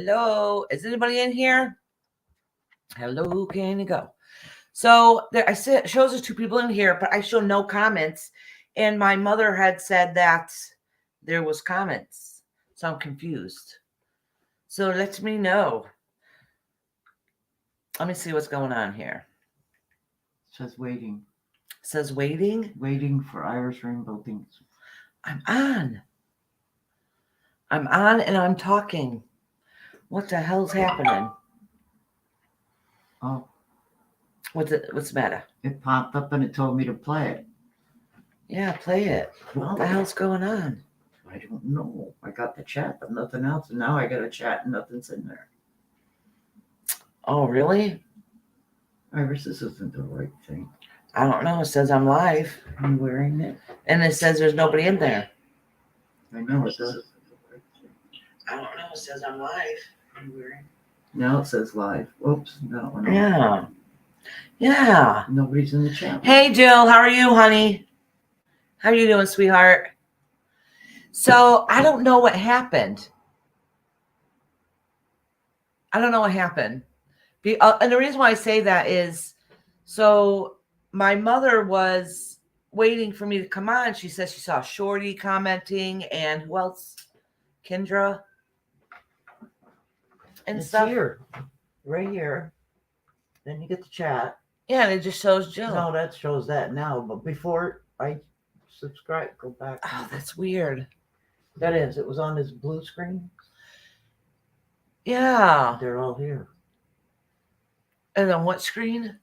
Hello. Is anybody in here? Hello, can you go? So there, I said shows us two people in here, but I show no comments. And my mother had said that there was comments. So I'm confused. So let me know. Let me see what's going on here. It says waiting. It says waiting. Waiting for Irish Rainbow Things. I'm on. I'm on and I'm talking. What the hell's happening? Oh. What's the matter? It popped up and it told me to play it. Yeah, play it. What the hell's going on? I don't know. I got the chat, but nothing else. And now I got a chat and nothing's in there. Oh, really? Iris, this isn't the right thing. I don't know. It says I'm live. I'm wearing it. And it says there's nobody in there. I know it does. I don't know. It says I'm live. I'm wearing it. Now it says live. Oops. No. Yeah. Yeah. Nobody's in the chat. Hey, Jill. How are you, honey? How are you doing, sweetheart? So I don't know what happened. And the reason why I say that is, so my mother was waiting for me to come on. She says she saw Shorty commenting and who else? Kendra. And It's stuff. here. Right here. Then you get the chat. Yeah, and it just shows Jill. No, that shows that now. But before I subscribe, go back. Oh, that's weird. That is. It was on this blue screen. Yeah. They're all here. And on what screen?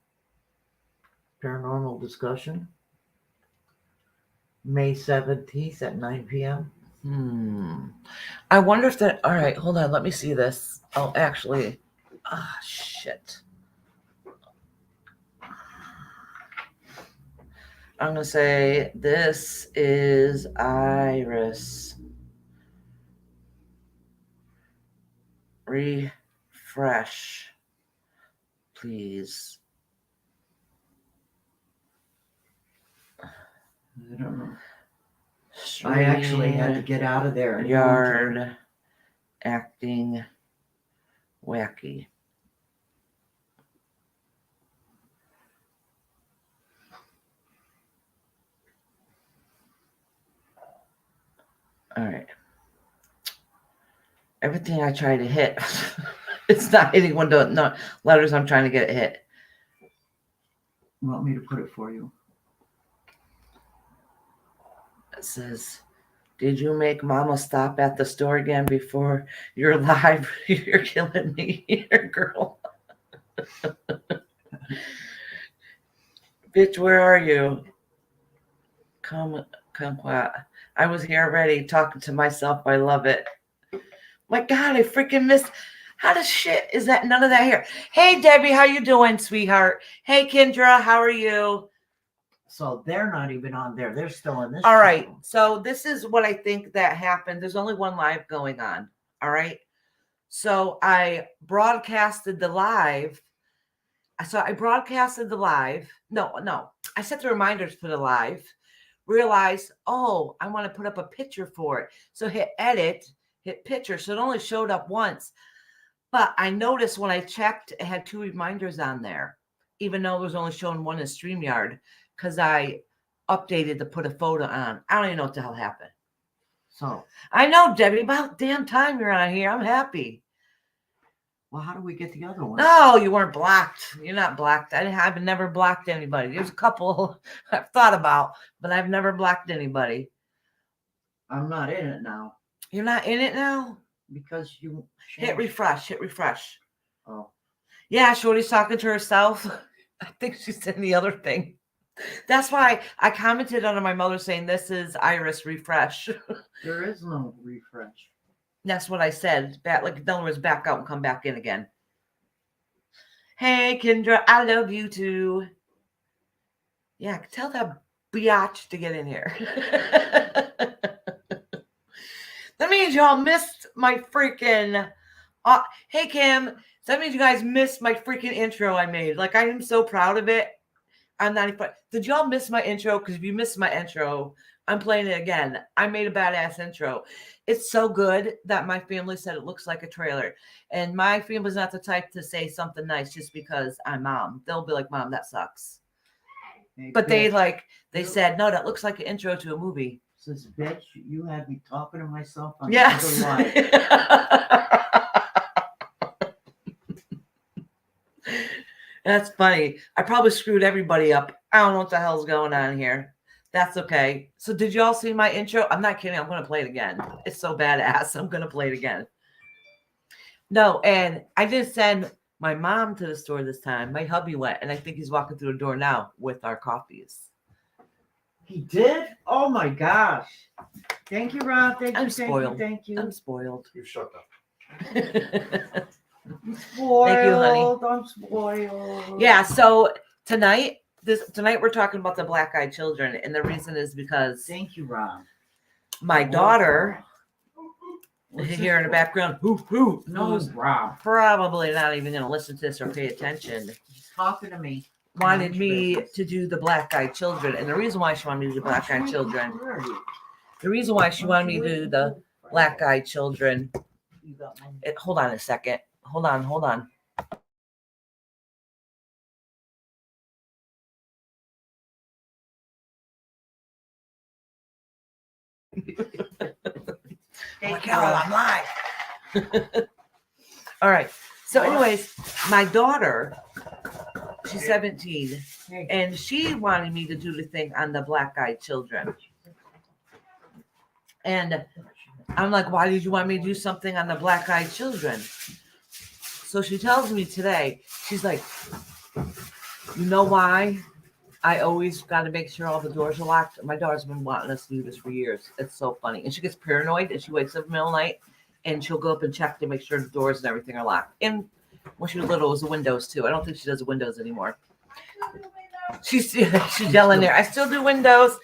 Paranormal discussion. May 17th at 9 p.m. I wonder if that. All right, hold on. Let me see this. Oh, actually. Ah, shit. I'm going to say this is Iris. Refresh, please. I don't know. I actually had to get out of there. And Yard acting wacky. All right. Everything I try to hit, it's not hitting one of the letters I'm trying to get it hit. You want me to put it for you? It says, did you make Mama stop at the store again before you're live? You're killing me here, girl. Bitch, where are you? Come quiet. I was here already talking to myself. I love it. My God, I freaking missed. How the shit is that? None of that here. Hey, Debbie, how you doing, sweetheart? Hey, Kendra, how are you? So they're not even on there. They're still in this. All right. So this is what I think that happened. There's only one live going on. All right. So I broadcasted the live. No. I set the reminders for the live. Realized, oh, I want to put up a picture for it. So hit edit, hit picture. So it only showed up once. But I noticed when I checked, it had 2 reminders on there, even though it was only showing one in StreamYard, because I updated to put a photo on. I don't even know what the hell happened. So I know, Debbie, about damn time you're on here. I'm happy. Well, how do we get the other one? No, you weren't blocked. You're not blocked. I've never blocked anybody. There's a couple I've thought about, but I've never blocked anybody. I'm not in it now. You're not in it now? Because you hit refresh. Oh. Yeah, Shorty's talking to herself. I think she's in the other thing. That's why I commented under my mother saying this is Iris refresh. There is no refresh. That's what I said. Like, in other words, back out and come back in again. Hey, Kendra, I love you too. Yeah, tell that biatch to get in here. That means y'all missed my freaking... hey, Kim. That means you guys missed my freaking intro I made. Like, I am so proud of it. I'm 95. Did y'all miss my intro? Because if you missed my intro, I'm playing it again. I made a badass intro. It's so good that my family said it looks like a trailer. And my family's not the type to say something nice just because I'm mom. They'll be like, Mom, that sucks. Hey, But they bitch, said, no, that looks like an intro to a movie. says, bitch, you had me talking to myself on Yes. the line. That's funny. I probably screwed everybody up. I don't know what the hell's going on here. That's okay. So did y'all see my intro? I'm not kidding. I'm going to play it again. It's so badass. I'm going to play it again. No, and I didn't send my mom to the store this time. My hubby went, and I think he's walking through the door now with our coffees. He did? Oh my gosh. Thank you, Rob. Thank you. I'm spoiled. Thank you. I'm spoiled. You shut up. I'm spoiled. Thank you, honey. I'm spoiled. Yeah, so tonight we're talking about the black-eyed children, and the reason is because Thank you, Rob. my daughter What's here in the this background, who for? No, Rob. probably not even going to listen to this or pay attention, He's talking to me. wanted me to do the black-eyed children. And the reason why she wanted me to do the black-eyed children, Where are you? the reason why she wanted me to do the black-eyed children, You got my hold on a second. Hold on. Oh my Thank you, God, Rob. I'm live. All right. So, anyways, my daughter, she's 17, Hey. and she wanted me to do the thing on the black-eyed children. And I'm like, why did you want me to do something on the black-eyed children? So she tells me today, she's like, you know why? I always got to make sure all the doors are locked. My daughter's been wanting us to do this for years. It's so funny. And she gets paranoid and she wakes up in the middle of the night and she'll go up and check to make sure the doors and everything are locked. And when she was little, it was the windows too. I don't think she does the windows anymore. She's yelling there. I still do windows.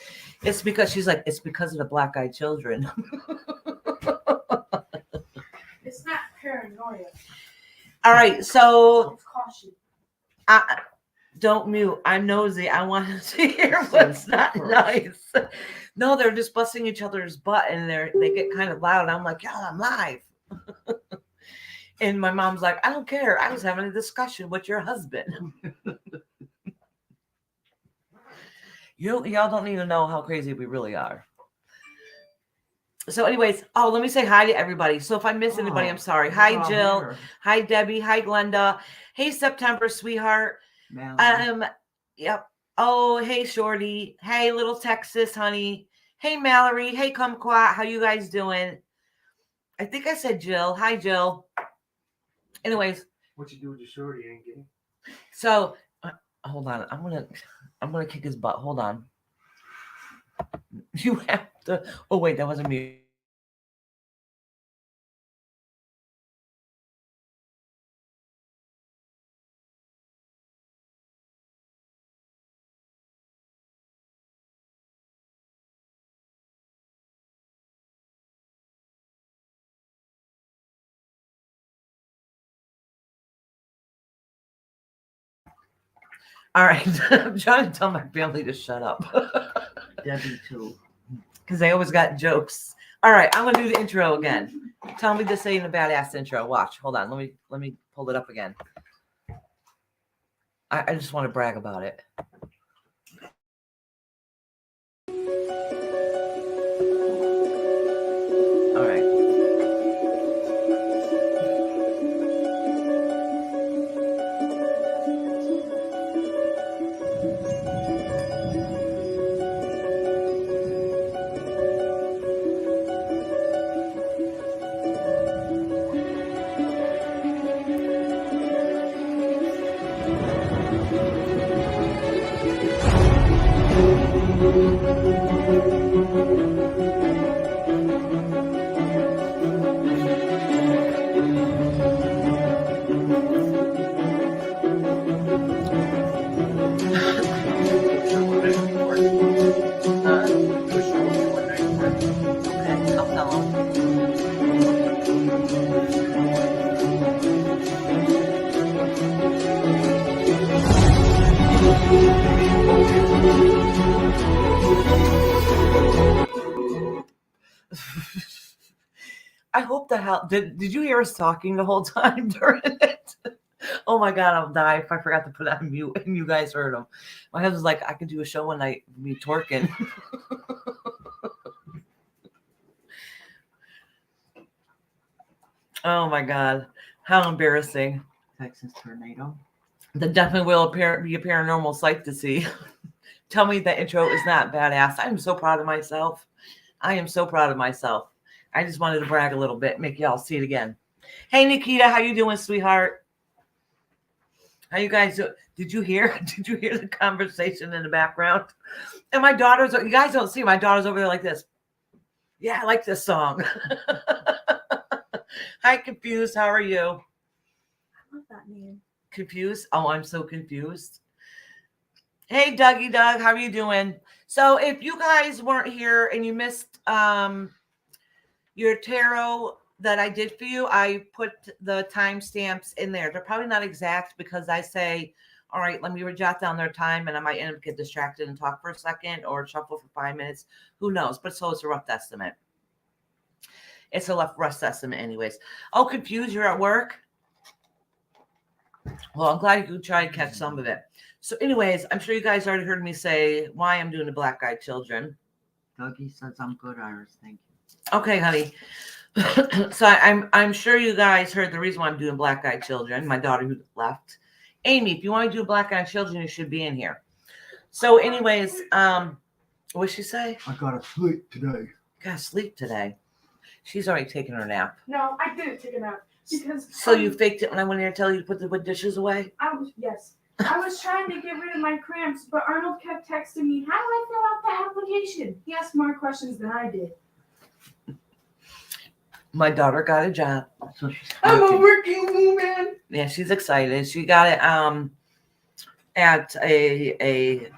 It's because she's like, it's because of the black-eyed children. It's not paranoia. All right. So It's caution. don't mute. I'm nosy. I want to hear what's not nice. No, they're just busting each other's butt and they get kind of loud. I'm like, yeah, I'm live. And my mom's like, I don't care. I was having a discussion with your husband. Y'all don't need to know how crazy we really are. So anyways, let me say hi to everybody. So if I miss anybody, I'm sorry. Hi, Jill. Here. Hi, Debbie. Hi, Glenda. Hey, September, sweetheart. Mallory. Yep. Oh, hey, Shorty. Hey, little Texas, honey. Hey, Mallory. Hey, Kumquat. How you guys doing? I think I said Jill. Hi, Jill. Anyways, What you do with your shorty ain't gay. so hold on. I'm gonna kick his butt. Hold on. You have to. Oh wait, that wasn't me. All right, I'm trying to tell my family to shut up Debbie too. because they always got jokes. All right, I'm gonna do the intro again. Tell me to say in a badass intro. Watch. Hold on. Let me pull it up again. I just want to brag about it. All right. Okay, I'll tell them. I hope the hell did you hear us talking the whole time during it? Oh my God, I'll die if I forgot to put it on mute and you guys heard them. My husband's like, I could do a show one night, me twerking. Oh my God, how embarrassing. Texas tornado. That definitely will be a paranormal sight to see. Tell me that intro is not badass. I'm so proud of myself. I am so proud of myself. I just wanted to brag a little bit, make y'all see it again. Hey Nikita, how you doing, sweetheart? How you guys do? Did you hear the conversation in the background? And my daughter's, you guys don't see, my daughter's over there like this. Yeah, I like this song. Hi, Confused. How are you? I love that name. Confused? Oh, I'm so confused. Hey, Dougie Doug, how are you doing? So if you guys weren't here and you missed your tarot that I did for you, I put the timestamps in there. They're probably not exact because I say, all right, let me jot down their time and I might end up get distracted and talk for a second or shuffle for 5 minutes. Who knows? But so it's a rough estimate. It's a rough estimate anyways. Oh, Confused, you're at work? Well, I'm glad you could try to catch some of it. So anyways, I'm sure you guys already heard me say why I'm doing the Black Eyed Children. Dougie says I'm good, Iris. Thank you. Okay, honey. So I'm sure you guys heard the reason why I'm doing Black Eyed Children. My daughter who left. Amy, if you want to do Black Eyed Children, you should be in here. So anyways, what'd she say? I gotta sleep today. Gotta sleep today. She's already taken her nap. No, I didn't take a nap because. So you faked it when I went in there to tell you to put the dishes away? I was trying to get rid of my cramps, but Arnold kept texting me, "How do I fill out the application?" He asked more questions than I did. My daughter got a job. So she's I'm a working. working woman. Yeah, she's excited. She got it at a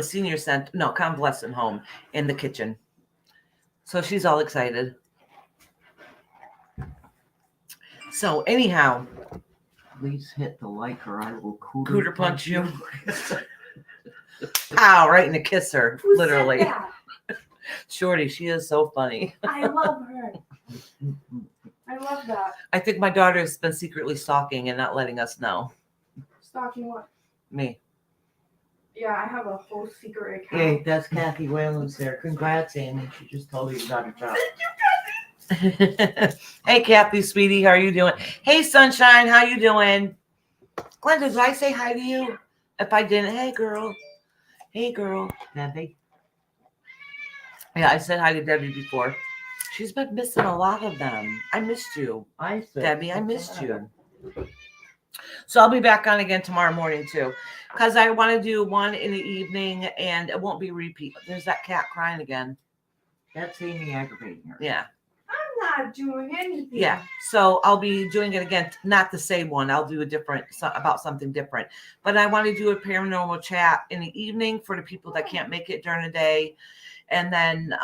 senior center, no, convalescent home in the kitchen. So she's all excited. So anyhow, Please hit the like or I will cooter punch you. Pow, right in the kisser, Who literally. said that? Shorty, she is so funny. I love her. I love that. I think my daughter has been secretly stalking and not letting us know. Stalking what? Me. Yeah, I have a whole secret account. Hey, that's Kathy Whalen's there. Congrats, Amy. She just told you you got a job. Hey, Kathy, sweetie, how are you doing? Hey, Sunshine, how you doing? Glenda, did I say hi to you? If I didn't, hey, girl. Hey, girl. Debbie? Yeah, I said hi to Debbie before. She's been missing a lot of them. I missed you, Debbie. I missed you. So I'll be back on again tomorrow morning, too, because I want to do one in the evening, and it won't be repeat. There's that cat crying again. That's Amy aggravating her. Yeah. I'm not doing anything. Yeah, so I'll be doing it again, not the same one. I'll do a different, about something different. But I want to do a paranormal chat in the evening for the people that can't make it during the day. And then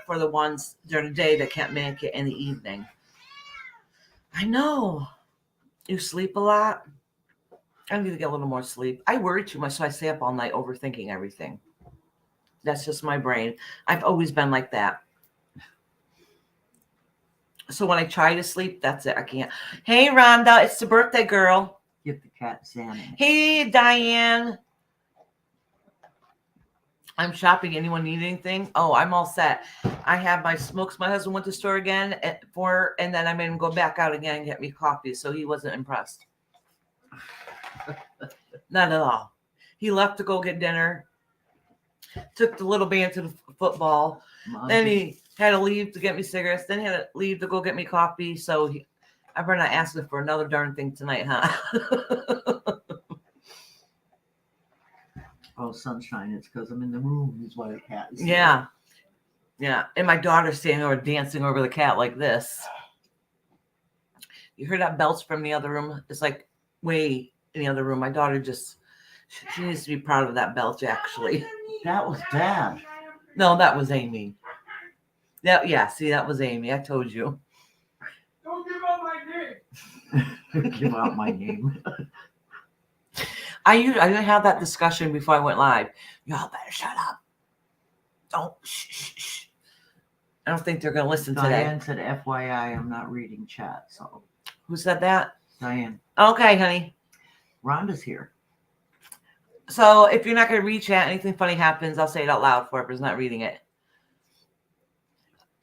for the ones during the day that can't make it in the evening. I know. You sleep a lot? I need to get a little more sleep. I worry too much, so I stay up all night overthinking everything. That's just my brain. I've always been like that. So when I try to sleep, that's it. I can't. Hey, Rhonda, it's the birthday girl. Give the cat salmon. Hey, Diane. I'm shopping. Anyone need anything? Oh, I'm all set. I have my smokes. My husband went to the store again and then I made him go back out again and get me coffee. So he wasn't impressed. Not at all. He left to go get dinner. Took the little band to the football. Then he had to leave to get me cigarettes. Then he had to leave to go get me coffee. So I better not ask him for another darn thing tonight, huh? Oh, Sunshine, it's because I'm in the room is why the cat is Yeah. Yeah. And my daughter's standing over dancing over the cat like this. You heard that belch from the other room? It's like way in the other room. My daughter she needs to be proud of that belch, actually. That was bad. No, that was Amy. Yeah, see, that was Amy. I told you. Don't give out my name. Give out my name. I didn't have that discussion before I went live. Y'all better shut up. Don't shh. I don't think they're going to listen today. Diane said, FYI, I'm not reading chat. So, Who said that? Diane, Okay, honey. Rhonda's here. So if you're not going to read chat, anything funny happens, I'll say it out loud for whoever's not reading it.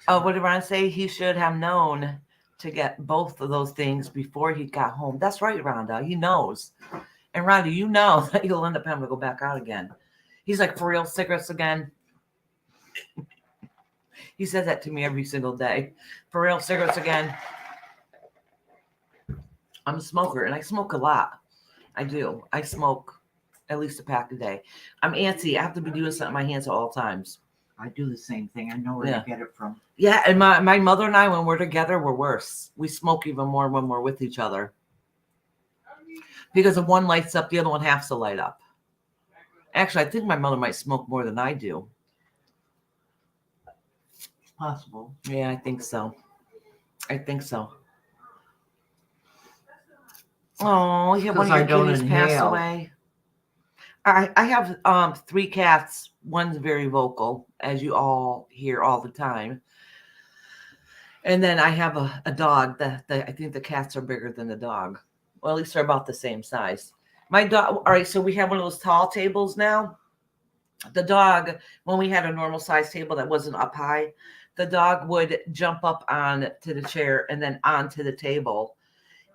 Oh, what did Ron say? He should have known to get both of those things before he got home. That's right, Rhonda. He knows. And Rhonda, you know that you'll end up having to go back out again. He's like, for real, cigarettes again? He says that to me every single day. For real, cigarettes again? I'm a smoker, and I smoke a lot. I do. I smoke at least a pack a day. I'm antsy. I have to be doing something in my hands at all times. I do the same thing. I know where Yeah. to get it from. Yeah, and my mother and I, when we're together, we're worse. We smoke even more when we're with each other. Because if one lights up, the other one has to light up. Actually, I think my mother might smoke more than I do. Possible. Yeah, I think so. I think so. Oh, you have one Because I of your don't kitties pass inhale. away. I have 3 cats. One's very vocal, as you all hear all the time. And then I have a dog that I think the cats are bigger than the dog. Well, at least they're about the same size. My dog, all right, so we have one of those tall tables now. The dog, when we had a normal size table that wasn't up high, the dog would jump up on to the chair and then onto the table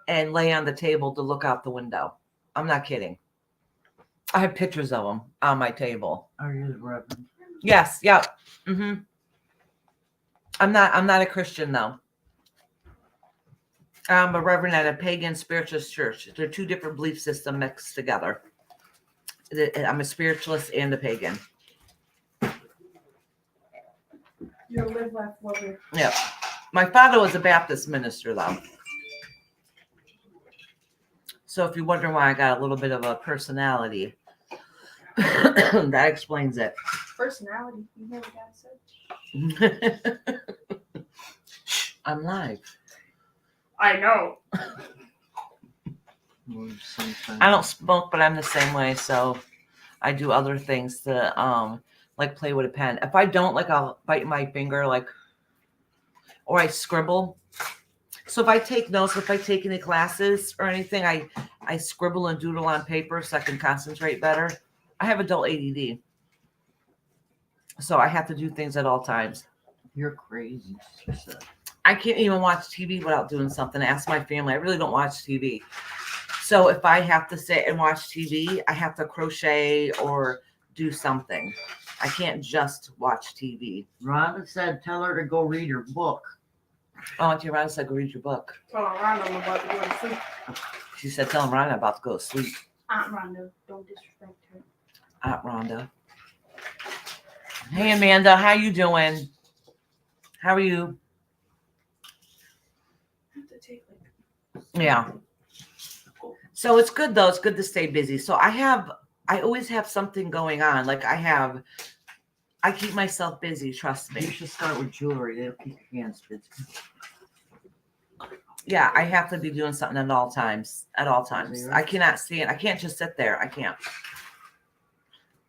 and lay on the table to look out the window. I'm not kidding. I have pictures of him on my table. Are you the Reverend? Yes, yeah. Mm-hmm. I'm not a Christian though. I'm a reverend at a pagan spiritualist church. They're 2 different belief systems mixed together. I'm a spiritualist and a pagan. You're a live, laugh, lover. Yeah. My father was a Baptist minister though. So if you're wondering why I got a little bit of a personality, that explains it. Personality. You hear what God said? I'm live. I know. I don't smoke, but I'm the same way. So I do other things to like play with a pen. If I don't, like I'll bite my finger, like, or I scribble. So if I take notes, if I take any classes or anything, I scribble and doodle on paper so I can concentrate better. I have adult ADD. So I have to do things at all times. You're crazy, she said. I can't even watch TV without doing something. Ask my family. I really don't watch TV. So if I have to sit and watch TV, I have to crochet or do something. I can't just watch TV. Rhonda said, tell her to go read her book. Oh, Auntie Rhonda said, go read your book. Oh, Rhonda, I'm about to go to sleep. She said, tell him Rhonda I'm about to go to sleep. Aunt Rhonda, don't disrespect her. Aunt Rhonda. Hey, Amanda, how you doing? How are you? I have to take Yeah. So it's good though. It's good to stay busy. So I always have something going on. Like I keep myself busy. Trust You me. should start with jewelry. They'll keep your hands busy. Yeah, I have to be doing something at all times. At all times. I cannot stand. I can't just sit there. I can't.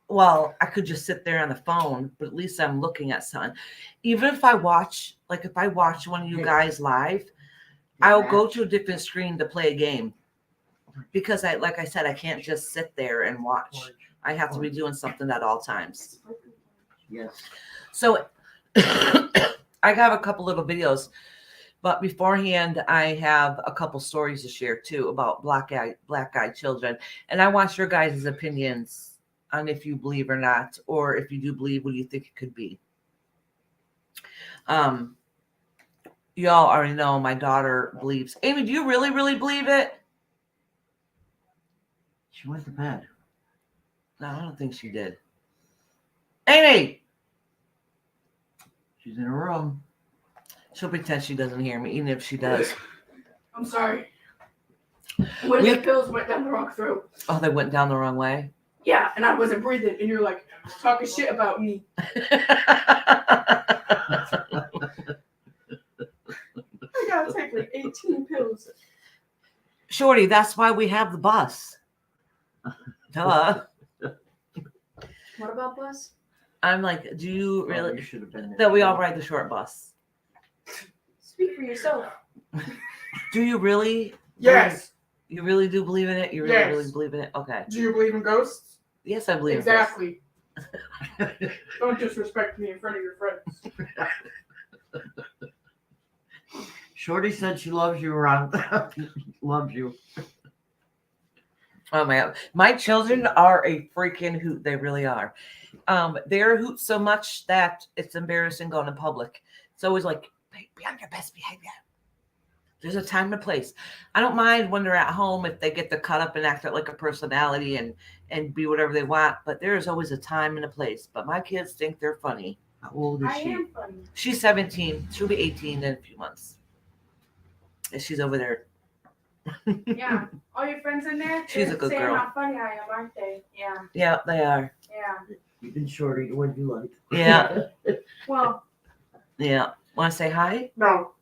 Well, I could just sit there on the phone, but at least I'm looking at something. Even if I watch, like if I watch one of you guys live, I'll go to a different screen to play a game. Because like I said, I can't just sit there and watch. I have to be doing something at all times. Yes. So I have a couple little videos, but beforehand, I have a couple stories to share too about black-eyed children. And I want your guys' opinions on if you believe or not, or if you do believe, what do you think it could be? Y'all already know my daughter believes. Amy, do you really, really believe it? She went to bed. No, I don't think she did. Amy! She's in her room. She'll pretend she doesn't hear me, even if she does. I'm sorry. When the pills went down the wrong throat. Oh, they went down the wrong way? Yeah, and I wasn't breathing, and you're like talking shit about me. I gotta take like 18 pills. Shorty, that's why we have the bus. Duh. What about bus? I'm like, do you Oh, really? you should have been there. That we all ride the short bus. Speak for yourself. Do you really? Yes. You really do believe in it? You really, Yes. really believe in it? Okay. Do you believe in ghosts? Yes, I believe Exactly. Don't disrespect me in front of your friends. Shorty said she loves you around. Loves you. Oh my God. My children are a freaking hoot. They really are. They're a hoot so much that it's embarrassing going in public. It's always like, be on your best behavior. There's a time and a place. I don't mind when they're at home if they get to cut up and act out like a personality and be whatever they want, but there is always a time and a place. But my kids think they're funny. How old is I she? am funny. She's 17. She'll be 18 in a few months. And she's over there. Yeah. All your friends in there? She's They're a good saying girl. how funny I am, aren't they? Yeah. Yeah, they are. Yeah. Even Shorty, what do you like? Yeah. Well, Yeah. Want to say hi? No.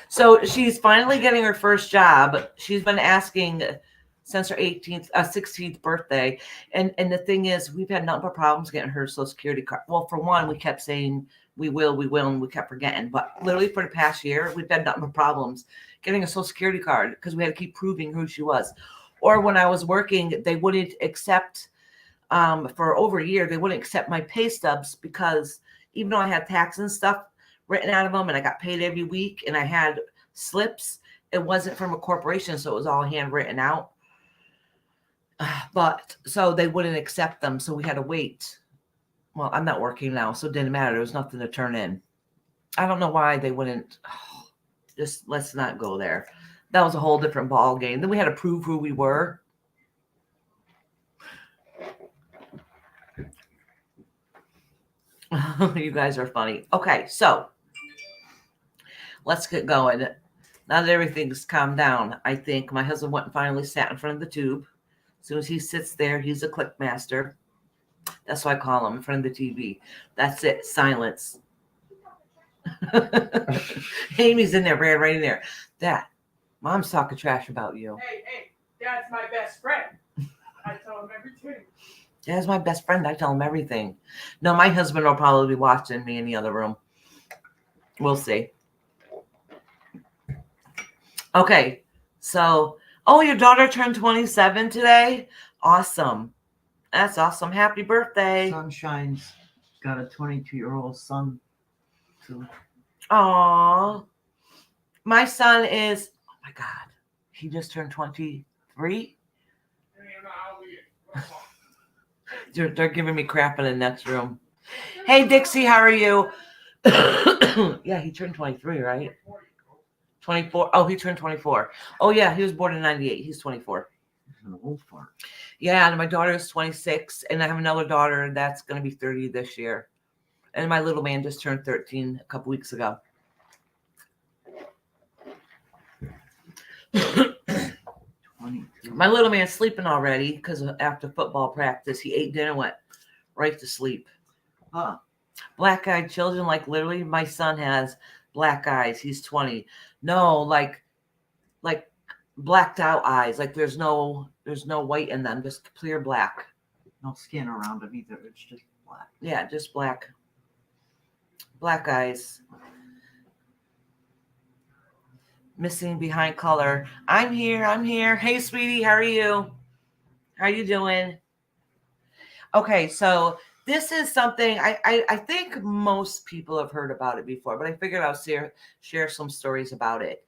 So she's finally getting her first job. She's been asking since her 16th birthday. And the thing is, we've had nothing but problems getting her Social Security card. Well, for one, we kept saying we will, and we kept forgetting. But literally for the past year, we've had nothing but problems getting a Social Security card because we had to keep proving who she was. Or when I was working, they wouldn't accept, for over a year, they wouldn't accept my pay stubs because even though I had tax and stuff written out of them and I got paid every week and I had slips, it wasn't from a corporation, so it was all handwritten out. But so they wouldn't accept them, so we had to wait. Well, I'm not working now, so it didn't matter. There was nothing to turn in. I don't know why they wouldn't. Just let's not go there. That was a whole different ball game. Then we had to prove who we were. You guys are funny. Okay, so let's get going. Now that everything's calmed down, I think my husband went and finally sat in front of the tube. As soon as he sits there, he's a click master. That's why I call him in front of the TV. That's it. Silence. Amy's in there, right in there. Dad, Mom's talking trash about you. Hey, Dad's my best friend. I tell him everything. Dad's my best friend. I tell him everything. No, my husband will probably be watching me in the other room. We'll see. Okay, so, your daughter turned 27 today? Awesome. That's awesome. Happy birthday. Sunshine's got a 22-year-old son, too. Aw. My son is, oh my God, he just turned 23. They're giving me crap in the next room. Hey, Dixie, how are you? Yeah, he turned 23, right? 24. Oh, he turned 24. Oh, yeah, he was born in 98. He's 24. He's an old fart. Yeah, and my daughter is 26, and I have another daughter that's going to be 30 this year. And my little man just turned 13 a couple weeks ago. 22. My little man's sleeping already because after football practice, he ate dinner and went right to sleep. Huh. Black-eyed children, like literally my son has black eyes. He's 20. No, like blacked out eyes. Like there's no white in them, just clear black. No skin around him either. It's just black. Yeah, just black. Black eyes. Missing behind color. I'm here. Hey, sweetie, how are you? How are you doing? Okay, so this is something I think most people have heard about it before, but I figured I'll share some stories about it.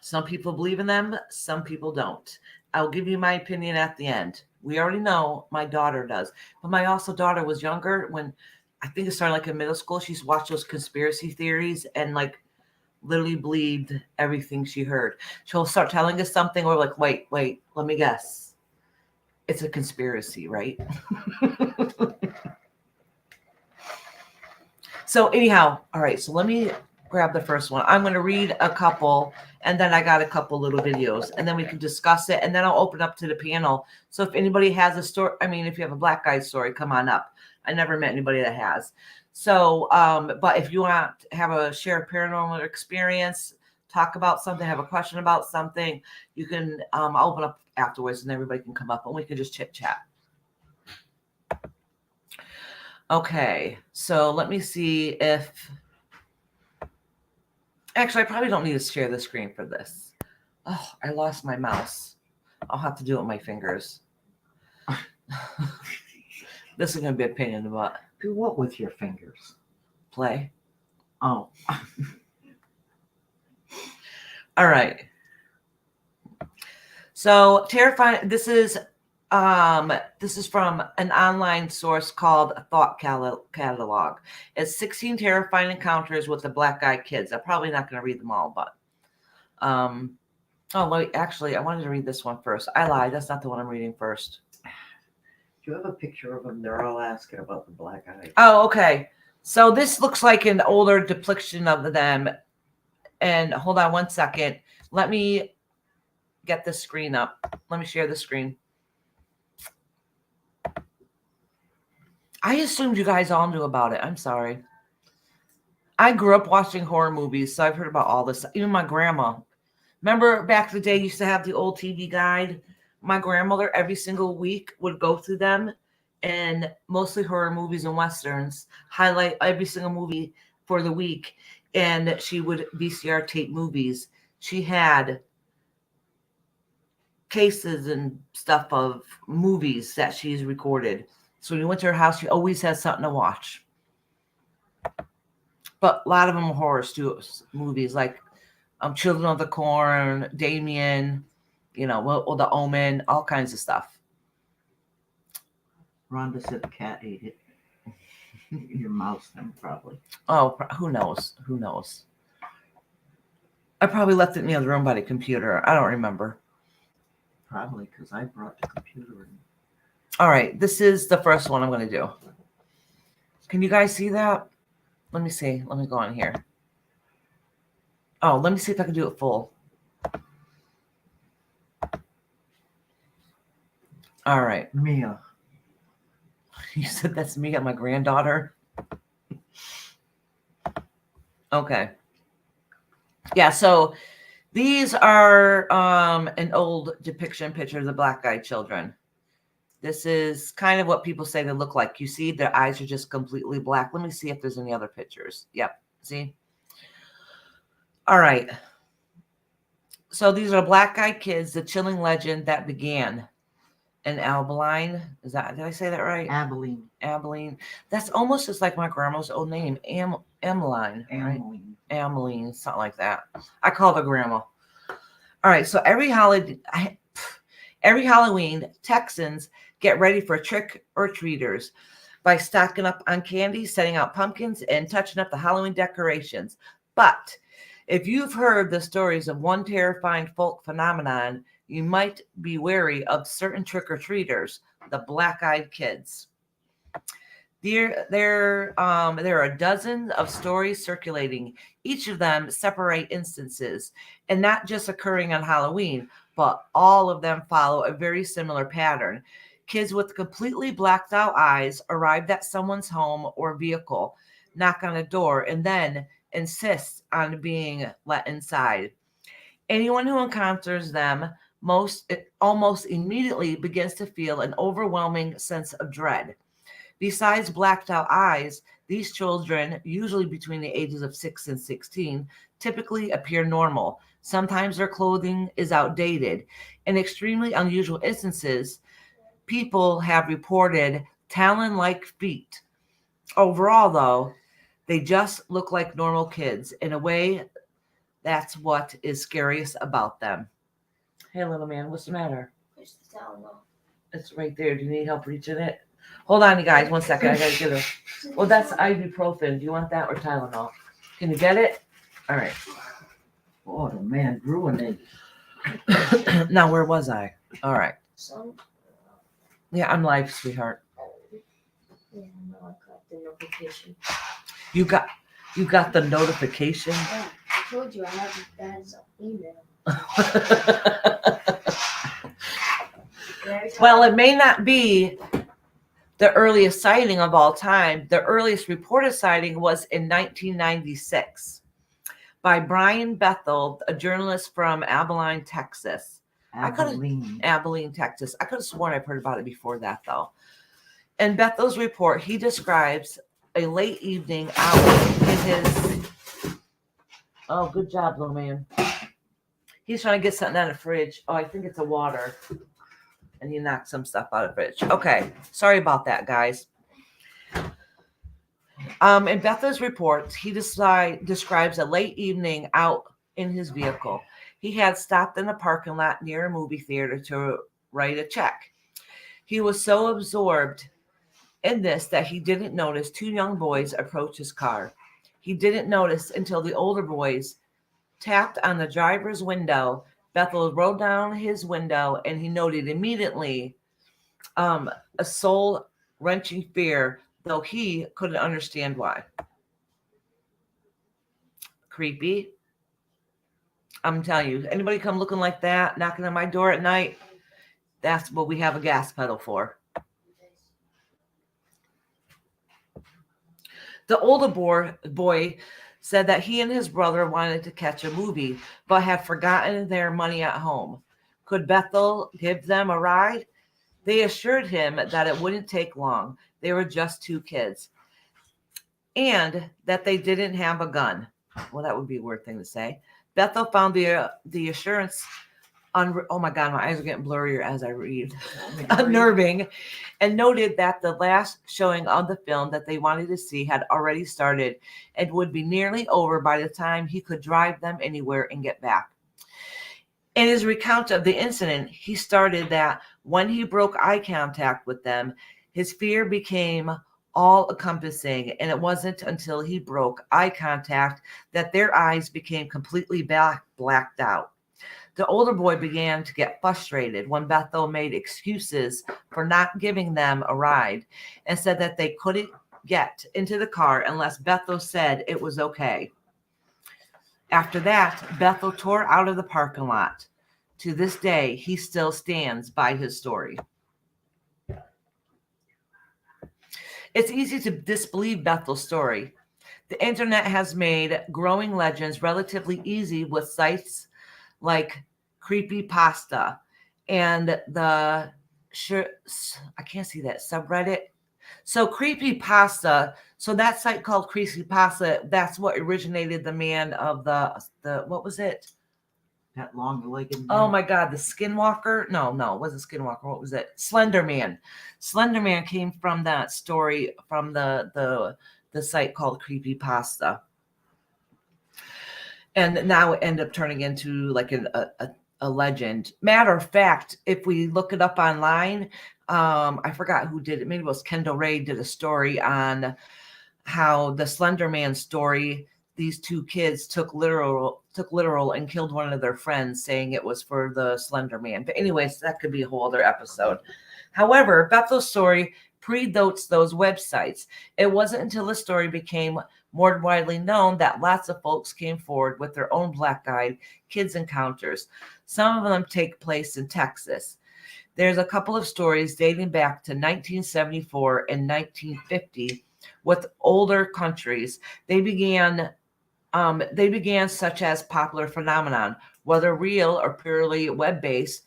Some people believe in them, some people don't. I'll give you my opinion at the end. We already know my daughter does, but my daughter was younger when I think it started like in middle school. She's watched those conspiracy theories and like literally believed everything she heard. She'll start telling us something. We're like, wait, let me guess. It's a conspiracy, right? So anyhow, all right. So let me grab the first one. I'm going to read a couple, and then I got a couple little videos, and then we can discuss it, and then I'll open up to the panel. So if anybody has a story, if you have a black guy story, come on up. I never met anybody that has. So, but if you want to share a paranormal experience, talk about something, have a question about something, you can I'll open up afterwards and everybody can come up and we can just chit chat. Okay, so let me see if actually I probably don't need to share the screen for this. Oh, I lost my mouse. I'll have to do it with my fingers. This is gonna be a pain in the butt. Do what with your fingers? Play. Oh. All right. So terrifying. This is from an online source called Thought Catalog. It's 16 terrifying encounters with the black-eyed kids. I'm probably not going to read them all, but oh wait, actually, I wanted to read this one first. I lied. That's not the one I'm reading first. Do you have a picture of them? They're all asking about the black eye. Oh, okay. So this looks like an older depiction of them. And hold on one second. Let me get the screen up. Let me share the screen. I assumed you guys all knew about it. I'm sorry. I grew up watching horror movies, so I've heard about all this. Even my grandma. Remember back in the day, you used to have the old TV guide? My grandmother, every single week, would go through them, and mostly horror movies and Westerns, highlight every single movie for the week, and she would VCR tape movies. She had cases and stuff of movies that she's recorded. So when you went to her house, she always had something to watch. But a lot of them were horror movies, like Children of the Corn, Damien, you know, well, The Omen, all kinds of stuff. Rhonda said the cat ate it. Your mouse then, probably. Oh, who knows? Who knows? I probably left it in the other room by the computer. I don't remember. Probably because I brought the computer in. All right, this is the first one I'm going to do. Can you guys see that? Let me see. Let me go on here. Oh, let me see if I can do it full. All right. Mia. You said that's me and my granddaughter? Okay. Yeah, so these are an old depiction picture of the black-eyed children. This is kind of what people say they look like. You see, their eyes are just completely black. Let me see if there's any other pictures. Yep. See? All right. So these are black-eyed kids, the chilling legend that began in Abilene. Did I say that right? Abilene. Abilene. That's almost just like my grandma's old name, Ameline. Right? Ameline, something like that. I call her grandma. All right. So every Halloween, Texans get ready for trick-or-treaters by stocking up on candy, setting out pumpkins, and touching up the Halloween decorations. But if you've heard the stories of one terrifying folk phenomenon, you might be wary of certain trick-or-treaters, the black-eyed kids. There are dozens of stories circulating, each of them separate instances, and not just occurring on Halloween, but all of them follow a very similar pattern. Kids with completely blacked out eyes arrive at someone's home or vehicle, knock on a door, and then insist on being let inside. Anyone who encounters them almost immediately begins to feel an overwhelming sense of dread. Besides blacked out eyes, these children, usually between the ages of 6 and 16, typically appear normal. Sometimes their clothing is outdated. In extremely unusual instances, people have reported talon-like feet. Overall, though, they just look like normal kids. In a way, that's what is scariest about them. Hey, little man, what's the matter? Where's the Tylenol? It's right there. Do you need help reaching it? Hold on, you guys. 1 second. I gotta get it. Well, that's ibuprofen. Do you want that or Tylenol? Can you get it? All right. Oh, the man ruined Now, where was I? All right. Some. Yeah, I'm live, sweetheart. Yeah, no, I got the notification. You got the notification. Yeah, I told you I have that as an email. Well, it may not be the earliest sighting of all time. The earliest reported sighting was in 1996. by Brian Bethel, a journalist from Abilene, Texas. Abilene, Texas. I could have sworn I've heard about it before that, though. In Bethel's report, he describes a late evening out in his... Oh, good job, little man. He's trying to get something out of the fridge. Oh, I think it's a water. And he knocked some stuff out of the fridge. Okay, sorry about that, guys. In Bethel's report, he describes a late evening out in his vehicle. He had stopped in a parking lot near a movie theater to write a check. He was so absorbed in this that he didn't notice two young boys approach his car. He didn't notice until the older boys tapped on the driver's window. Bethel rolled down his window and he noted immediately a soul-wrenching fear, though he couldn't understand why. Creepy. I'm telling you, anybody come looking like that, knocking on my door at night, that's what we have a gas pedal for. The older boy said that he and his brother wanted to catch a movie, but had forgotten their money at home. Could Bethel give them a ride? They assured him that it wouldn't take long. They were just two kids. And that they didn't have a gun. Well, that would be a weird thing to say. Bethel found the assurance oh my God, my eyes are getting blurrier as I read. Unnerving, and noted that the last showing of the film that they wanted to see had already started and would be nearly over by the time he could drive them anywhere and get back. In his recount of the incident, he started that when he broke eye contact with them, his fear became all-encompassing, and it wasn't until he broke eye contact that their eyes became completely blacked out. The older boy began to get frustrated when Bethel made excuses for not giving them a ride and said that they couldn't get into the car unless Bethel said it was okay. After that, Bethel tore out of the parking lot. To this day, he still stands by his story. It's easy to disbelieve Bethel's story. The internet has made growing legends relatively easy with sites like Creepypasta and I can't see that subreddit. So Creepypasta, so that site called Creepypasta, that's what originated the man of the what was it? That long-legged man. Oh my God, the Skinwalker? No, it wasn't Skinwalker. What was it? Slender Man. Slender Man came from that story from the site called Creepypasta. And now it ended up turning into like a legend. Matter of fact, if we look it up online, I forgot who did it. Maybe it was Kendall Ray did a story on how the Slender Man story, these two kids took literal and killed one of their friends, saying it was for the Slender Man. But anyways, that could be a whole other episode. However, Bethel's story predates those websites. It wasn't until the story became more widely known that lots of folks came forward with their own black-eyed kids encounters. Some of them take place in Texas. There's a couple of stories dating back to 1974 and 1950 with older countries. They began such as popular phenomenon, whether real or purely web-based.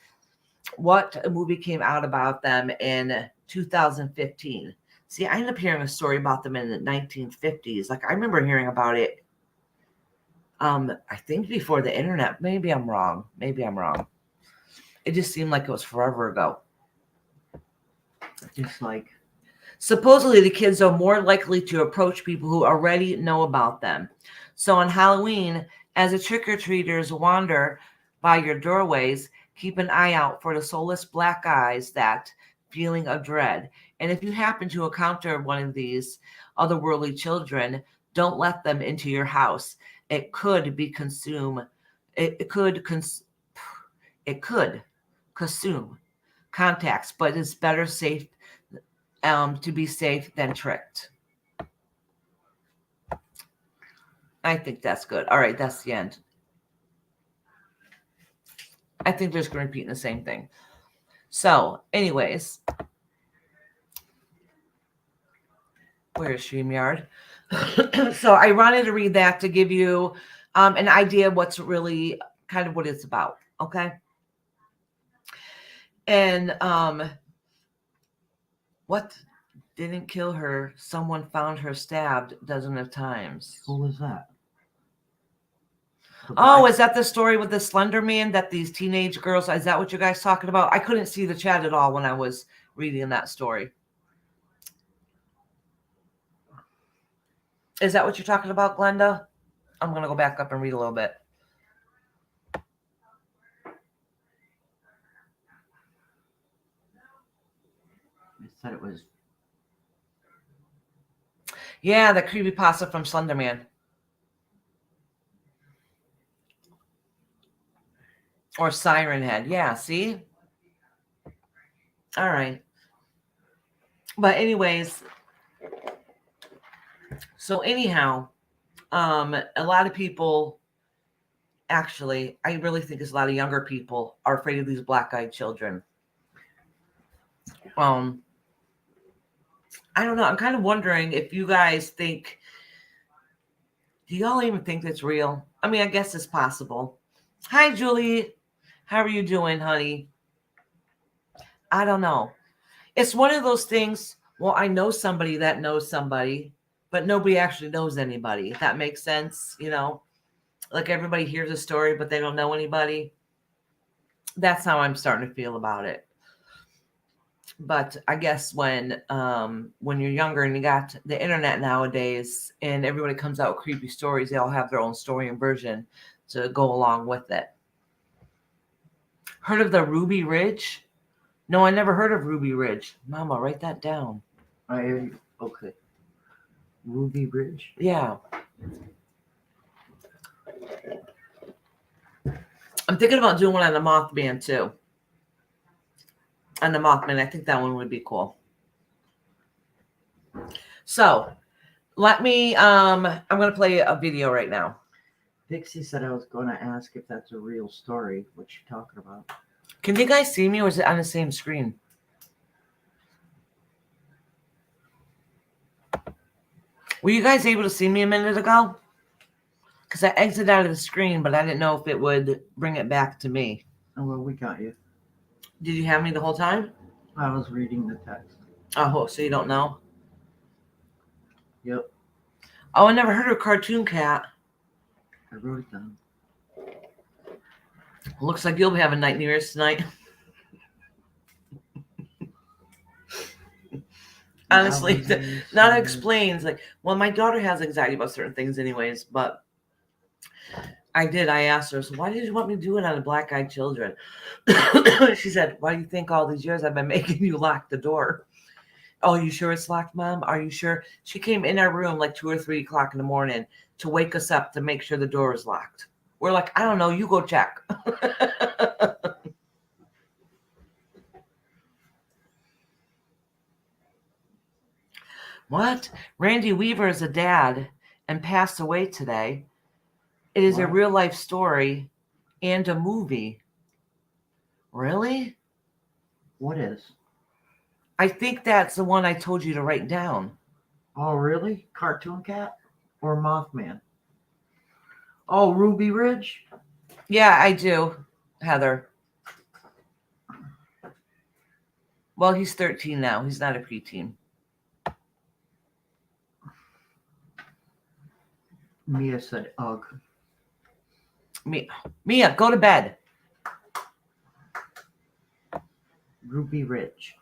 What a movie came out about them in 2015. See, I ended up hearing a story about them in the 1950s. Like, I remember hearing about it, I think before the internet. Maybe I'm wrong. It just seemed like it was forever ago. Just like, supposedly the kids are more likely to approach people who already know about them. So on Halloween, as the trick-or-treaters wander by your doorways, keep an eye out for the soulless black eyes, that feeling of dread. And if you happen to encounter one of these otherworldly children, don't let them into your house. It could consume contacts, but it's better safe to be safe than tricked. I think that's good. All right, that's the end. I think they're just going to repeat the same thing. So, anyways, where's StreamYard? So I wanted to read that to give you an idea what's really kind of what it's about. Okay. And what didn't kill her? Someone found her stabbed dozens of times. Who was that? The Oh, black- is that the story with the Slender Man that these teenage girls? Is that what you guys talking about? I couldn't see the chat at all when I was reading that story. Is that what you're talking about, Glenda? I'm gonna go back up and read a little bit. They said it was. Yeah, the creepypasta from Slender Man. Or Siren Head. Yeah, see? All right. But anyways, so anyhow, a lot of people, actually, I really think it's a lot of younger people are afraid of these black-eyed children. I don't know. I'm kind of wondering if you guys think, do y'all even think that's real? I mean, I guess it's possible. Hi, Julie. How are you doing, honey? I don't know. It's one of those things. Well, I know somebody that knows somebody, but nobody actually knows anybody. If that makes sense, you know, like everybody hears a story, but they don't know anybody. That's how I'm starting to feel about it. But I guess when you're younger and you got the internet nowadays, and everybody comes out with creepy stories, they all have their own story and version to go along with it. Heard of the Ruby Ridge? No, I never heard of Ruby Ridge. Mama, write that down. Okay. Ruby Ridge. Yeah. I'm thinking about doing one on the Mothman too. On the Mothman, I think that one would be cool. So, let me, I'm going to play a video right now. Dixie said I was going to ask if that's a real story. What you talking about? Can you guys see me or is it on the same screen? Were you guys able to see me a minute ago? Because I exited out of the screen, but I didn't know if it would bring it back to me. Oh, well, we got you. Did you have me the whole time? I was reading the text. Oh, so you don't know? Yep. Oh, I never heard of Cartoon Cat. I wrote it down. Looks like you'll be having nightmares tonight. Honestly, that explains. Like, well, my daughter has anxiety about certain things, anyways. But I asked her, so why did you want me to do it on the black-eyed children? She said, why do you think all these years I've been making you lock the door? Oh, you sure it's locked, Mom? Are you sure? She came in our room like 2 or 3 o'clock in the morning to wake us up to make sure the door is locked. We're like, I don't know. You go check. What? Randy Weaver is a dad and passed away today. It is a What? real life story and a movie. Really? What is? I think that's the one I told you to write down. Oh, really? Cartoon Cat or Mothman? Oh, Ruby Ridge? Yeah, I do, Heather. Well, he's 13 now. He's not a preteen. Mia said, ugh. Mia, go to bed. Ruby Ridge.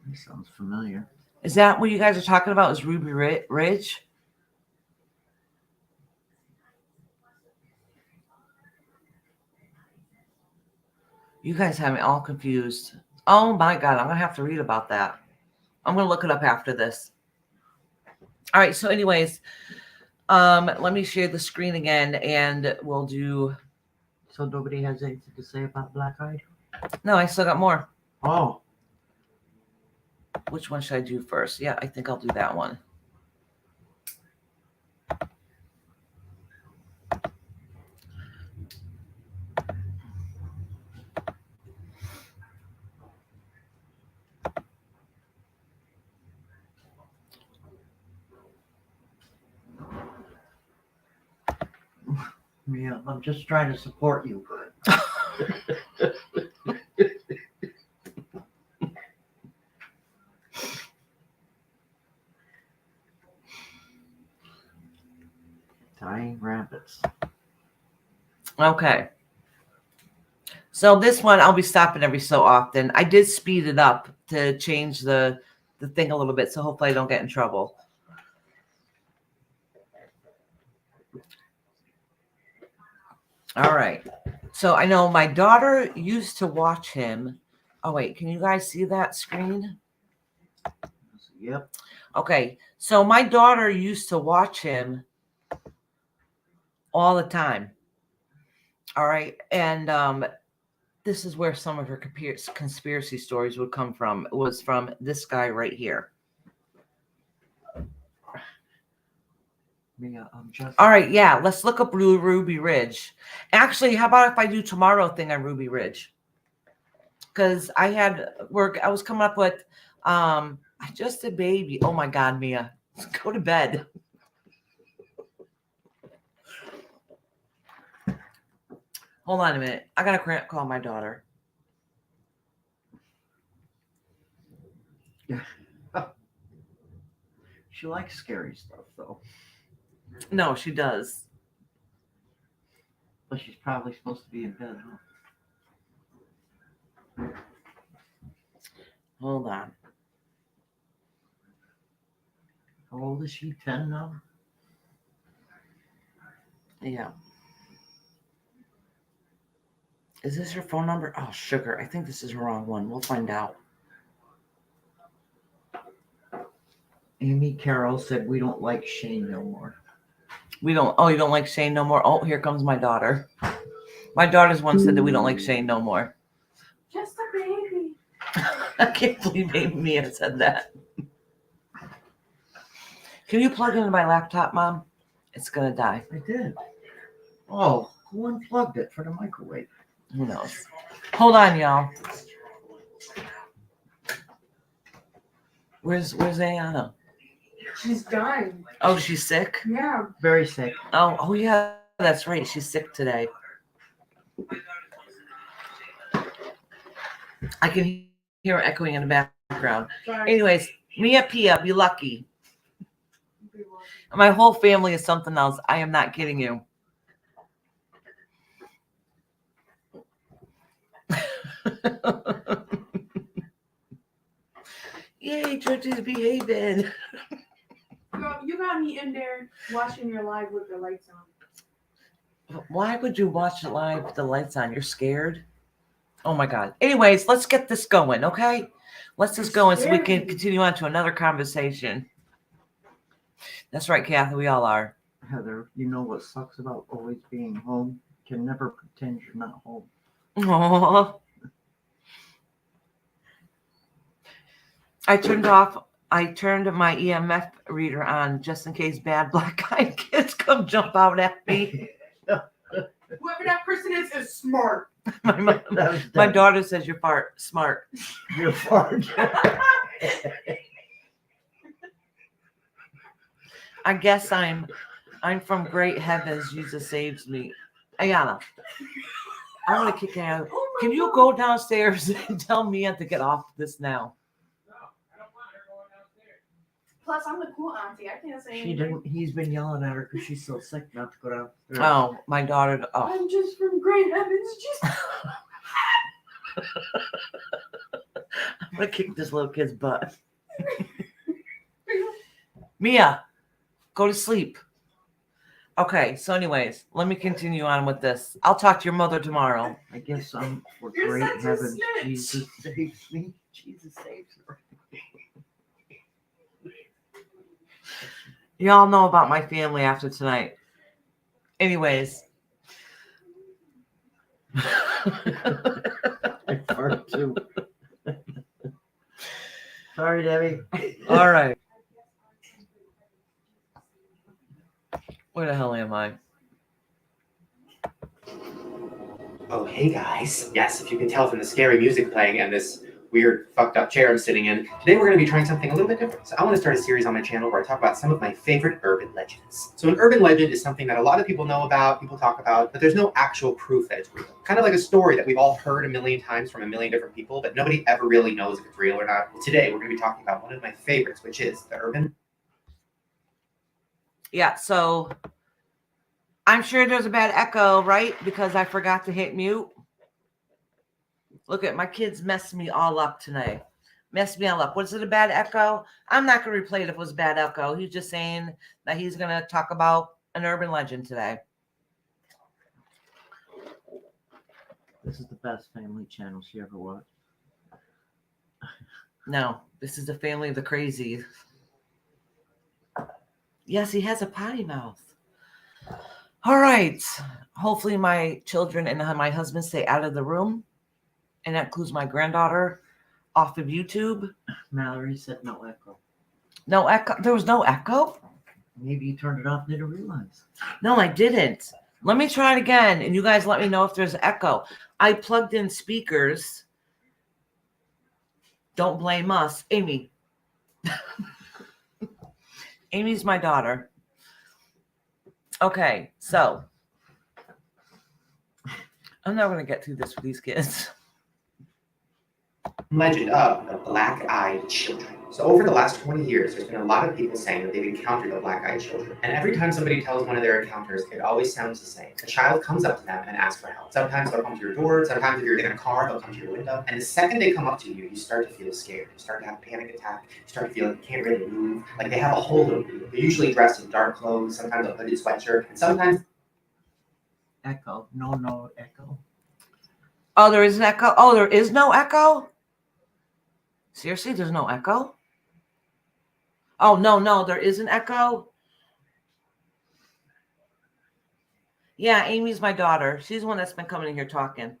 That sounds familiar. Is that what you guys are talking about? Is Ruby Ridge? You guys have me all confused. Oh my God, I'm going to have to read about that. I'm going to look it up after this. All right, so anyways, let me share the screen again and we'll do... So nobody has anything to say about Black Eyed? No, I still got more. Oh. Which one should I do first? Yeah, I think I'll do that one. Yeah, I'm just trying to support you. Tying rabbits. Okay. So this one I'll be stopping every so often. I did speed it up to change the thing a little bit, so hopefully I don't get in trouble. All right. So I know my daughter used to watch him. Oh wait, can you guys see that screen? Yep. Okay. So my daughter used to watch him all the time. All right. And this is where some of her conspiracy stories would come from. It was from this guy right here. Mia, I'm just. All right, yeah, let's look up Ruby Ridge. Actually, how about if I do tomorrow thing on Ruby Ridge? Because I had work, I was coming up with, I just a baby. Oh my God, Mia, go to bed. Hold on a minute. I got to call my daughter. She likes scary stuff, though. No, she does. But she's probably supposed to be in bed, huh? Hold on. How old is she? 10 now? Yeah. Is this your phone number? Oh, sugar. I think this is the wrong one. We'll find out. Amy Carroll said we don't like Shane no more. We don't. Oh, you don't like Shane no more? Oh, here comes my daughter. My daughter's one said that we don't like Shane no more. Just a baby. I can't believe Mia said that. Can you plug into my laptop, Mom? It's going to die. I did. Oh, who unplugged it for the microwave? Who knows? Hold on, y'all. Where's Ayana? She's dying. Oh, she's sick? Yeah. Very sick. Oh yeah, that's right. She's sick today. I can hear her echoing in the background. Sorry. Anyways, Mia Pia, be lucky. My whole family is something else. I am not kidding you. Yay, Georgie's behaving. You got me in there watching your live with the lights on. Why would you watch it live with the lights on? You're scared? Oh my God. Anyways, let's get this going, okay? Let's just go so we can continue on to another conversation. That's right, Kathy. We all are. Heather, you know what sucks about always being home? You can never pretend you're not home. Aww. I turned my EMF reader on just in case bad black-eyed kids come jump out at me. Whoever that person is smart. My daughter says you're smart. You're fart. I guess I'm from great heavens. Jesus saves me. Ayana, I want to kick you out. Oh Can you go downstairs and tell Mia to get off this now? No, I don't want her going downstairs. Plus, I'm the cool auntie. I can't say She anything. didn't. He's been yelling at her because she's so sick not to go downstairs. Oh, my daughter. Oh. I'm just from great heavens. Just I'm going to kick this little kid's butt. Mia, go to sleep. Okay, so anyways, let me continue on with this. I'll talk to your mother tomorrow. I guess I'm for You're great such a heavens. snitch. Jesus saves me. Jesus saves her. Y'all know about my family after tonight. Anyways. I fart too. Sorry, Debbie. All right. Where the hell am I? Oh, hey guys. Yes, if you can tell from the scary music playing and this weird, fucked up chair I'm sitting in. Today we're going to be trying something a little bit different. So I want to start a series on my channel where I talk about some of my favorite urban legends. So an urban legend is something that a lot of people know about, people talk about, but there's no actual proof that it's real. Kind of like a story that we've all heard a million times from a million different people, but nobody ever really knows if it's real or not. Well, today we're going to be talking about one of my favorites, which is the urban. Yeah, so I'm sure there's a bad echo, right? Because I forgot to hit mute. Look at my kids messed me all up tonight. Messed me all up. Was it a bad echo? I'm not going to replay it if it was a bad echo. He's just saying that he's going to talk about an urban legend today. This is the best family channel she ever watched. No, this is the family of the crazy. Yes, he has a potty mouth. All right. Hopefully my children and my husband stay out of the room. And that includes my granddaughter off of YouTube. Mallory said no echo. No echo. There was no echo? Maybe you turned it off and didn't realize. No, I didn't. Let me try it again. And you guys let me know if there's echo. I plugged in speakers. Don't blame us. Amy. Amy's my daughter. Okay, so I'm not going to get through this with these kids. Legend of the black-eyed children. So over the last 20 years, there's been a lot of people saying that they've encountered the black-eyed children. And every time somebody tells one of their encounters, it always sounds the same. A child comes up to them and asks for help. Sometimes they'll come to your door. Sometimes if you're in a car, they'll come to your window. And the second they come up to you, you start to feel scared. You start to have a panic attack. You start to feel like you can't really move. Like they have a hold over you. They're usually dressed in dark clothes, sometimes a hooded sweatshirt, and sometimes Echo. No echo. Oh, there is an echo? Oh, there is no echo? Seriously, there's no echo? Oh, no, there is an echo? Yeah, Amy's my daughter. She's the one that's been coming in here talking.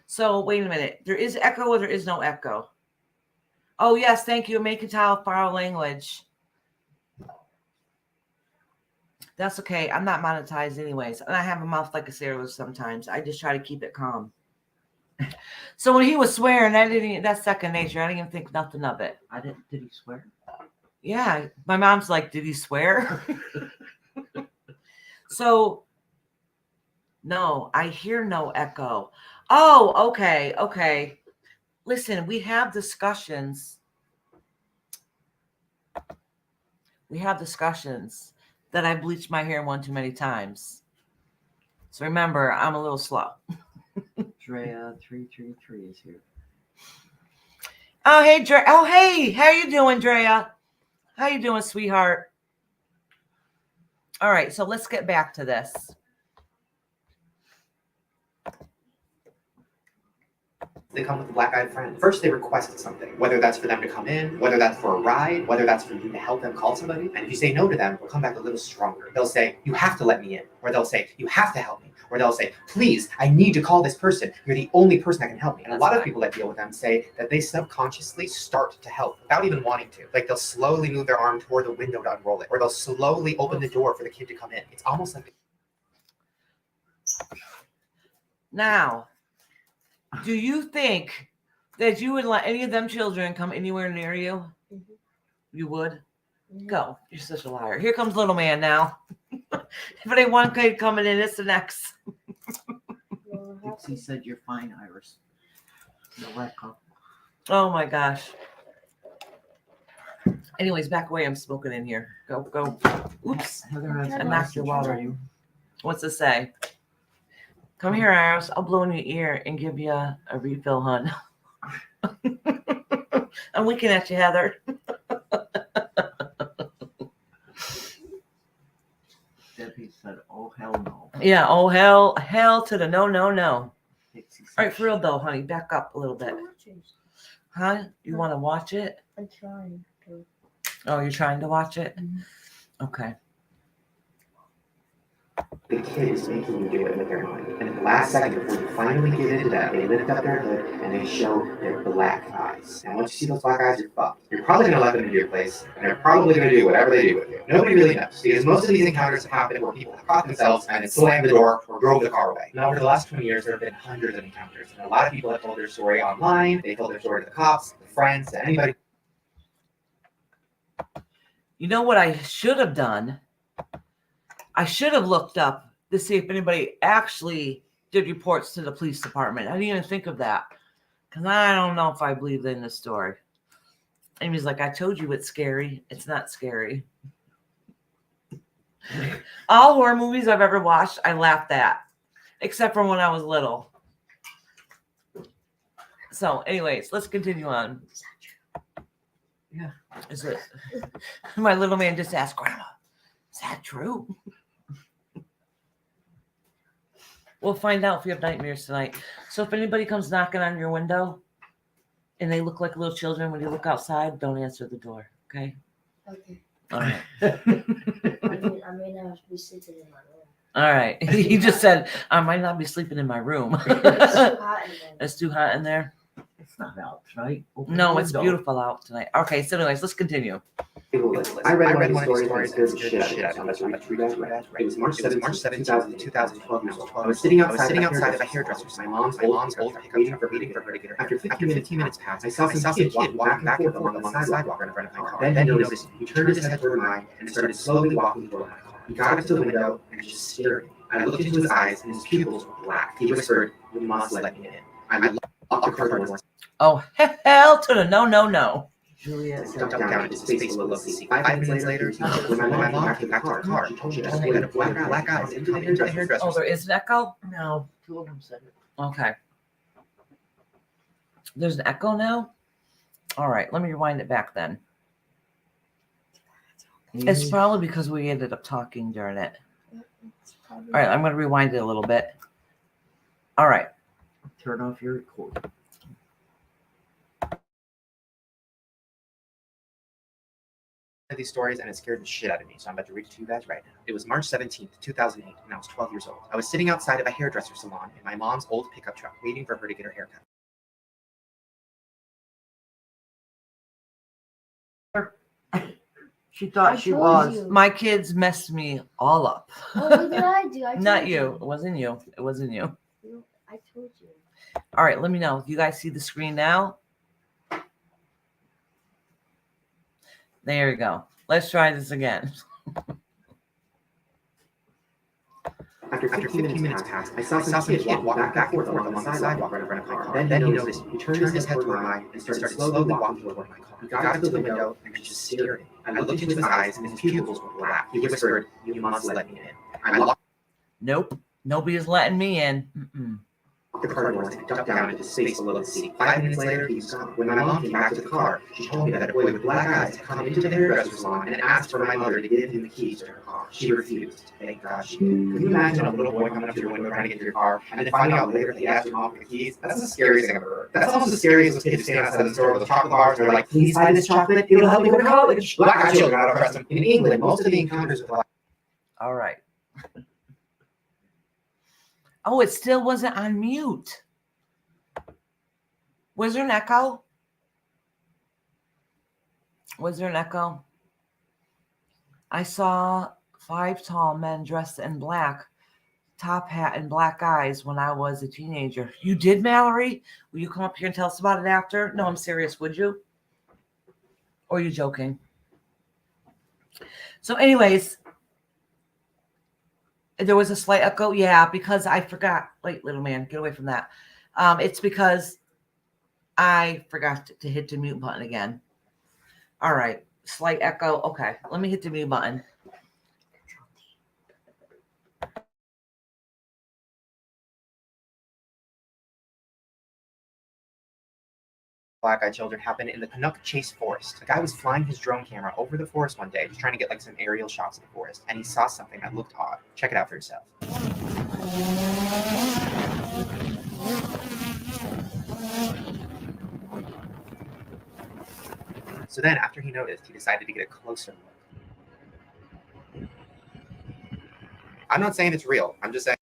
So, wait a minute. There is echo or there is no echo? Oh, yes, thank you. Mercantile foul language. That's okay. I'm not monetized anyways. And I have a mouth like a sailor sometimes. I just try to keep it calm. So when he was swearing, that's second nature. I didn't even think nothing of it. Did he swear? Yeah. My mom's like, did he swear? So, no, I hear no echo. Oh, okay. Listen, we have discussions. That I bleached my hair one too many times. So remember, I'm a little slow. Drea 333 is here. Oh, hey, Drea. Oh, hey. How you doing, Drea? How you doing, sweetheart? All right, so let's get back to this. they come with a black-eyed friend. First, they request something, whether that's for them to come in, whether that's for a ride, whether that's for you to help them call somebody. And if you say no to them, they'll come back a little stronger. They'll say, you have to let me in. Or they'll say, you have to help me. Or they'll say, please, I need to call this person. You're the only person that can help me. And a lot of people that deal with them say that they subconsciously start to help without even wanting to. Like they'll slowly move their arm toward the window to unroll it. Or they'll slowly open the door for the kid to come in. It's almost like... Now, do you think that you would let any of them children come anywhere near you? Mm-hmm. You would? Mm-hmm. Go. You're such a liar. Here comes little man now. If it ain't one kid coming in, it's the next. Dixie said you're fine, Iris. No echo. Oh my gosh. Anyways, back away. I'm smoking in here. Go. Oops. I knocked your water. What's it say? Come here, Iris. I'll blow in your ear and give you a refill, hun. I'm winking at you, Heather. Debbie said, oh, hell no. Yeah, oh, hell to the no. Dixie said, All right, for real, though, honey. Back up a little bit. Huh? You want to watch it? I'm trying to. Oh, you're trying to watch it? Mm-hmm. Okay. The kid is making you do it with their mind. And at the last second before you finally give in to that, they lift up their hood and they show their black eyes. And once you see those black eyes, you're fucked. You're probably going to let them into your place, and they're probably going to do whatever they do with you. Nobody really knows, because most of these encounters have happened where people have caught themselves and then slammed the door or drove the car away. Now, over the last 20 years, there have been hundreds of encounters, and a lot of people have told their story online. They told their story to the cops, to friends, to anybody. You know what I should have done? I should have looked up to see if anybody actually did reports to the police department. I didn't even think of that because I don't know if I believe in this story. Amy's like, I told you it's scary. It's not scary. All horror movies I've ever watched, I laughed at, except for when I was little. So, anyways, let's continue on. Yeah, is it? My little man just asked, Grandma, is that true? We'll find out if you have nightmares tonight. So if anybody comes knocking on your window and they look like little children when you look outside, don't answer the door, okay? Okay. All right. I may not be sleeping in my room. All right. He just said, I might not be sleeping in my room. It's too hot in there. It's too hot in there? It's not out tonight. Open No, the it's window. beautiful out tonight. Okay, so anyways, let's continue. I read one of these stories and it scared the shit out of me. So let's read that. It was March 17th, 2012. I was sitting outside of a hairdresser's. My mom's old pickup truck waiting for her to get her hair. After 15 minutes passed, I saw some kid walking back and forth along the sidewalk in front of my car. Then he noticed me. He turned his head toward mine and started slowly walking toward my car. He got up to the window and was just staring. I looked into his eyes and his pupils were black. He whispered, "You must let me in." I locked the car door. Oh, hell to the no, no, no. Juliet Jumped down into space below the sea. 5 minutes later, when my mom came back to the car, she told me that a black eyes into the hairdresser. Oh, there is an echo? No, two of them said it. Okay. There's an echo now? All right, let me rewind it back then. It's probably because we ended up talking during it. It's probably All right, I'm going to rewind it a little bit. All right. Turn off your recording. These stories and it scared the shit out of me, so I'm about to read it to you guys right now. It was March 17th, 2008, and I was 12 years old. I was sitting outside of a hairdresser salon in my mom's old pickup truck, waiting for her to get her hair cut. She thought I she told was. you. My kids messed me all up. Oh, what did I do? I told Not you. It wasn't you. It wasn't you. I told you. All right, let me know. You guys see the screen now? There you go. Let's try this again. After 15 minutes passed, I saw some kid walking back and forth along the sidewalk in front of my car. Then he noticed me. He turned his head toward mine and started slowly walking toward my car. He got up to the window and was just staring. I looked into his eyes and his pupils were black. He whispered, "You must let me in." I locked Nope. Nobody's letting me in. Mm-mm. the car doors and ducked down into space below the sea. 5 minutes later, he was gone. When my mom came back to the car, she told me that a boy with black eyes had come into the hairdresser salon and asked for my mother to give him the keys to her car. She refused. Thank God she did. Can you imagine a little boy coming up to your window trying to get to your car and then finding out later that he asked your mom for the keys? That's the scariest thing I've ever heard. That's almost as scary as those kids standing outside the store with the chocolate bars and they're like, "Please buy this chocolate. It'll help me go to college." Black-eyed children, I don't trust them. In England, most of the encounters with black All right. Oh, it still wasn't on mute. Was there an echo? Was there an echo? I saw 5 tall men dressed in black, top hat and black eyes when I was a teenager. You did, Mallory? Will you come up here and tell us about it after? No, I'm serious. Would you? Or are you joking? So anyways, there was a slight echo. Yeah, because I forgot. Wait, little man, get away from that. It's because I forgot to hit the mute button again. All right. Slight echo. Okay. Let me hit the mute button. black-eyed children happened in the Canuck Chase Forest. A guy was flying his drone camera over the forest one day, just trying to get like some aerial shots of the forest, and he saw something that looked odd. Check it out for yourself. So then, after he noticed, he decided to get a closer look. I'm not saying it's real. I'm just saying.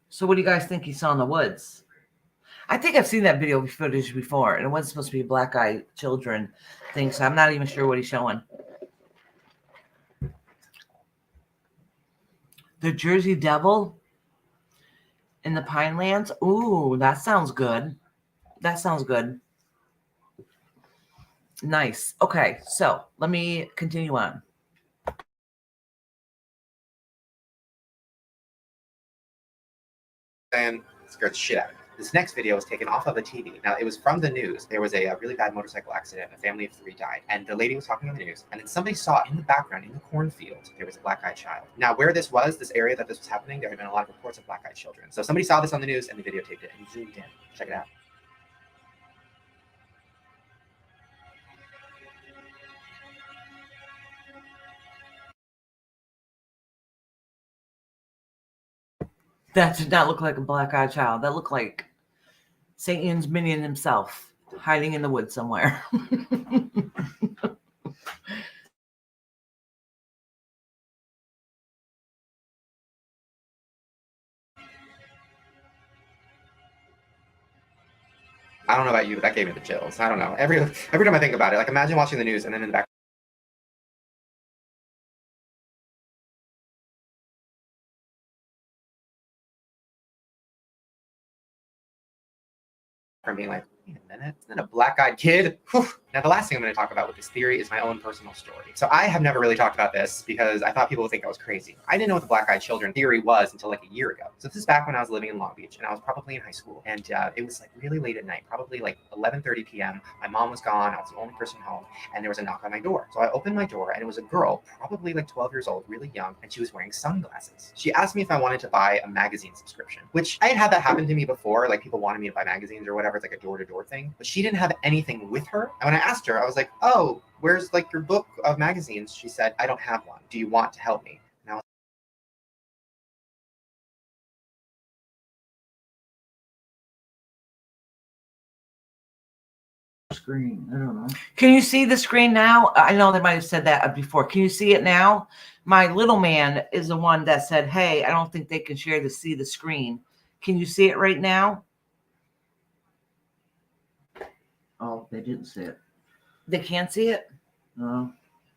So what do you guys think he saw in the woods? I think I've seen that video footage before, and it wasn't supposed to be a black-eyed children thing, so I'm not even sure what he's showing. The Jersey Devil in the Pinelands? Ooh, that sounds good. That sounds good. Nice. Okay, so let me continue on. And scared the shit out of me. This next video was taken off of the TV. Now, it was from the news. There was a really bad motorcycle accident. A family of 3 died. And the lady was talking on the news. And then somebody saw in the background, in the cornfield, there was a black-eyed child. Now, where this was, this area that this was happening, there had been a lot of reports of black-eyed children. So somebody saw this on the news and they videotaped it and zoomed in. Check it out. That did not look like a black-eyed child. That looked like Satan's minion himself, hiding in the woods somewhere. I don't know about you, but that gave me the chills. I don't know. Every time I think about it, like imagine watching the news and then in the back from being like, wait a minute, isn't that a black-eyed kid? Whew. Now, the last thing I'm going to talk about with this theory is my own personal story. So I have never really talked about this because I thought people would think I was crazy. I didn't know what the black-eyed children theory was until like a year ago. So this is back when I was living in Long Beach and I was probably in high school. And it was like really late at night, probably like 11:30 p.m. My mom was gone. I was the only person home and there was a knock on my door. So I opened my door and it was a girl, probably like 12 years old, really young, and she was wearing sunglasses. She asked me if I wanted to buy a magazine subscription, which I had had that happen to me before. Like people wanted me to buy magazines or whatever. It's like a door-to-door thing. But she didn't have anything with her. And when I asked her, I was like, oh, where's like your book of magazines? She said, I don't have one. Do you want to help me? And I was Screen. I don't know. Can you see the screen now? I know they might have said that before. Can you see it now? My little man is the one that said, hey, I don't think they can see the screen. Can you see it right now? Oh, they didn't see it. They can't see it? No.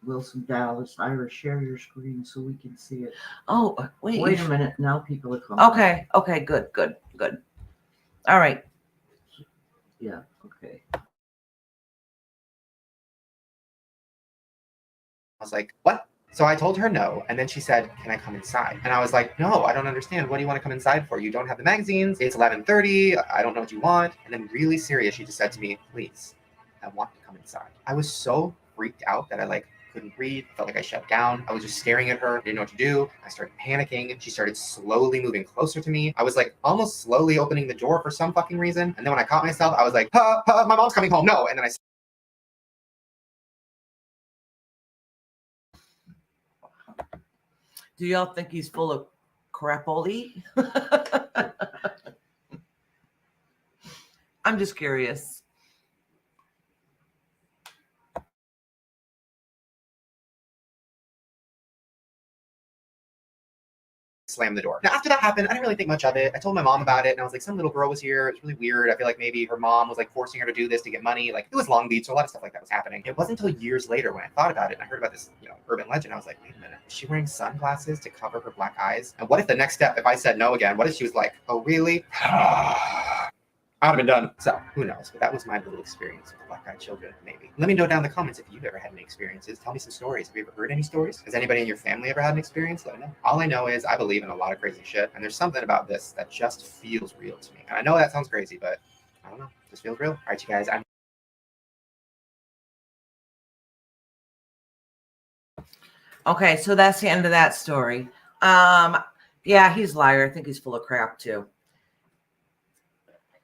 Wilson Dallas, Ira, share your screen so we can see it. Oh, wait. Wait a minute. Now people are coming. Okay. Okay. Good. All right. Yeah. Okay. I was like, what? So I told her no, and then she said, can I come inside? And I was like, no, I don't understand. What do you want to come inside for? You don't have the magazines. It's 11:30. I don't know what you want. And then really serious, she just said to me, please, I want to come inside. I was so freaked out that I like couldn't breathe, felt like I shut down. I was just staring at her, didn't know what to do. I started panicking. She started slowly moving closer to me. I was like almost slowly opening the door for some fucking reason. And then when I caught myself, I was like, my mom's coming home. No. And then I Do y'all think he's full of crapoly? I'm just curious. slammed the door. Now, after that happened, I didn't really think much of it. I told my mom about it, and I was like, some little girl was here. It was really weird. I feel like maybe her mom was like forcing her to do this to get money. Like, it was Long Beach, so a lot of stuff like that was happening. It wasn't until years later when I thought about it and I heard about this, urban legend. I was like, wait a minute, is she wearing sunglasses to cover her black eyes? And what if the next step, if I said no again, what if she was like, oh, really? I'd have been done. So who knows? But that was my little experience with black-eyed children, maybe. Let me know down in the comments if you've ever had any experiences. Tell me some stories. Have you ever heard any stories? Has anybody in your family ever had an experience? Let me know. All I know is I believe in a lot of crazy shit, and there's something about this that just feels real to me. And I know that sounds crazy, but I don't know. It just feels real. All right, you guys. Okay, so that's the end of that story. Yeah, he's a liar. I think he's full of crap too.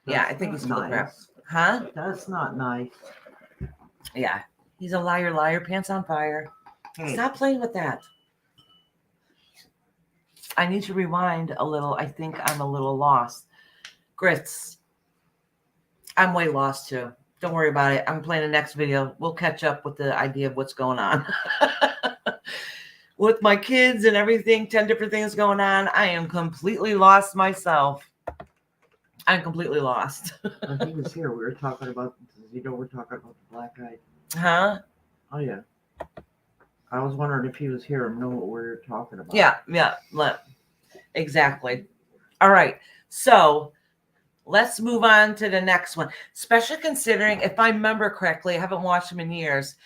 Yeah, I think he's full of crap. Huh? That's not nice. Yeah, he's a liar, pants on fire. Stop playing with that. I need to rewind a little. I think I'm a little lost. Grits. I'm way lost too. Don't worry about it. I'm playing the next video. We'll catch up with the idea of what's going on. With my kids and everything, 10 different things going on. I am completely lost myself. I'm completely lost. When he was here, we were talking about, we're talking about the black eye. Huh? Oh, yeah. I was wondering if he was here and know what we were talking about. Yeah. Exactly. All right. So let's move on to the next one. Especially considering, if I remember correctly, I haven't watched them in years.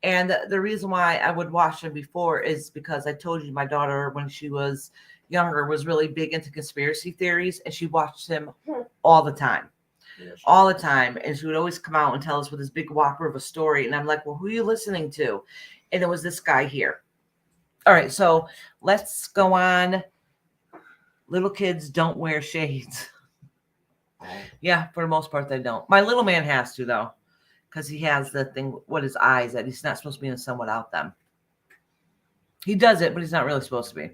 And the reason why I would watch them before is because I told you my daughter, when she was younger, was really big into conspiracy theories, and she watched them all the time. All the time. And she would always come out and tell us with this big whopper of a story. And I'm like, well, who are you listening to? And it was this guy here. All right. So let's go on. Little kids don't wear shades. Yeah, for the most part, they don't. My little man has to, though, because he has the thing with his eyes that he's not supposed to be in the sun without them. He does it, but he's not really supposed to be.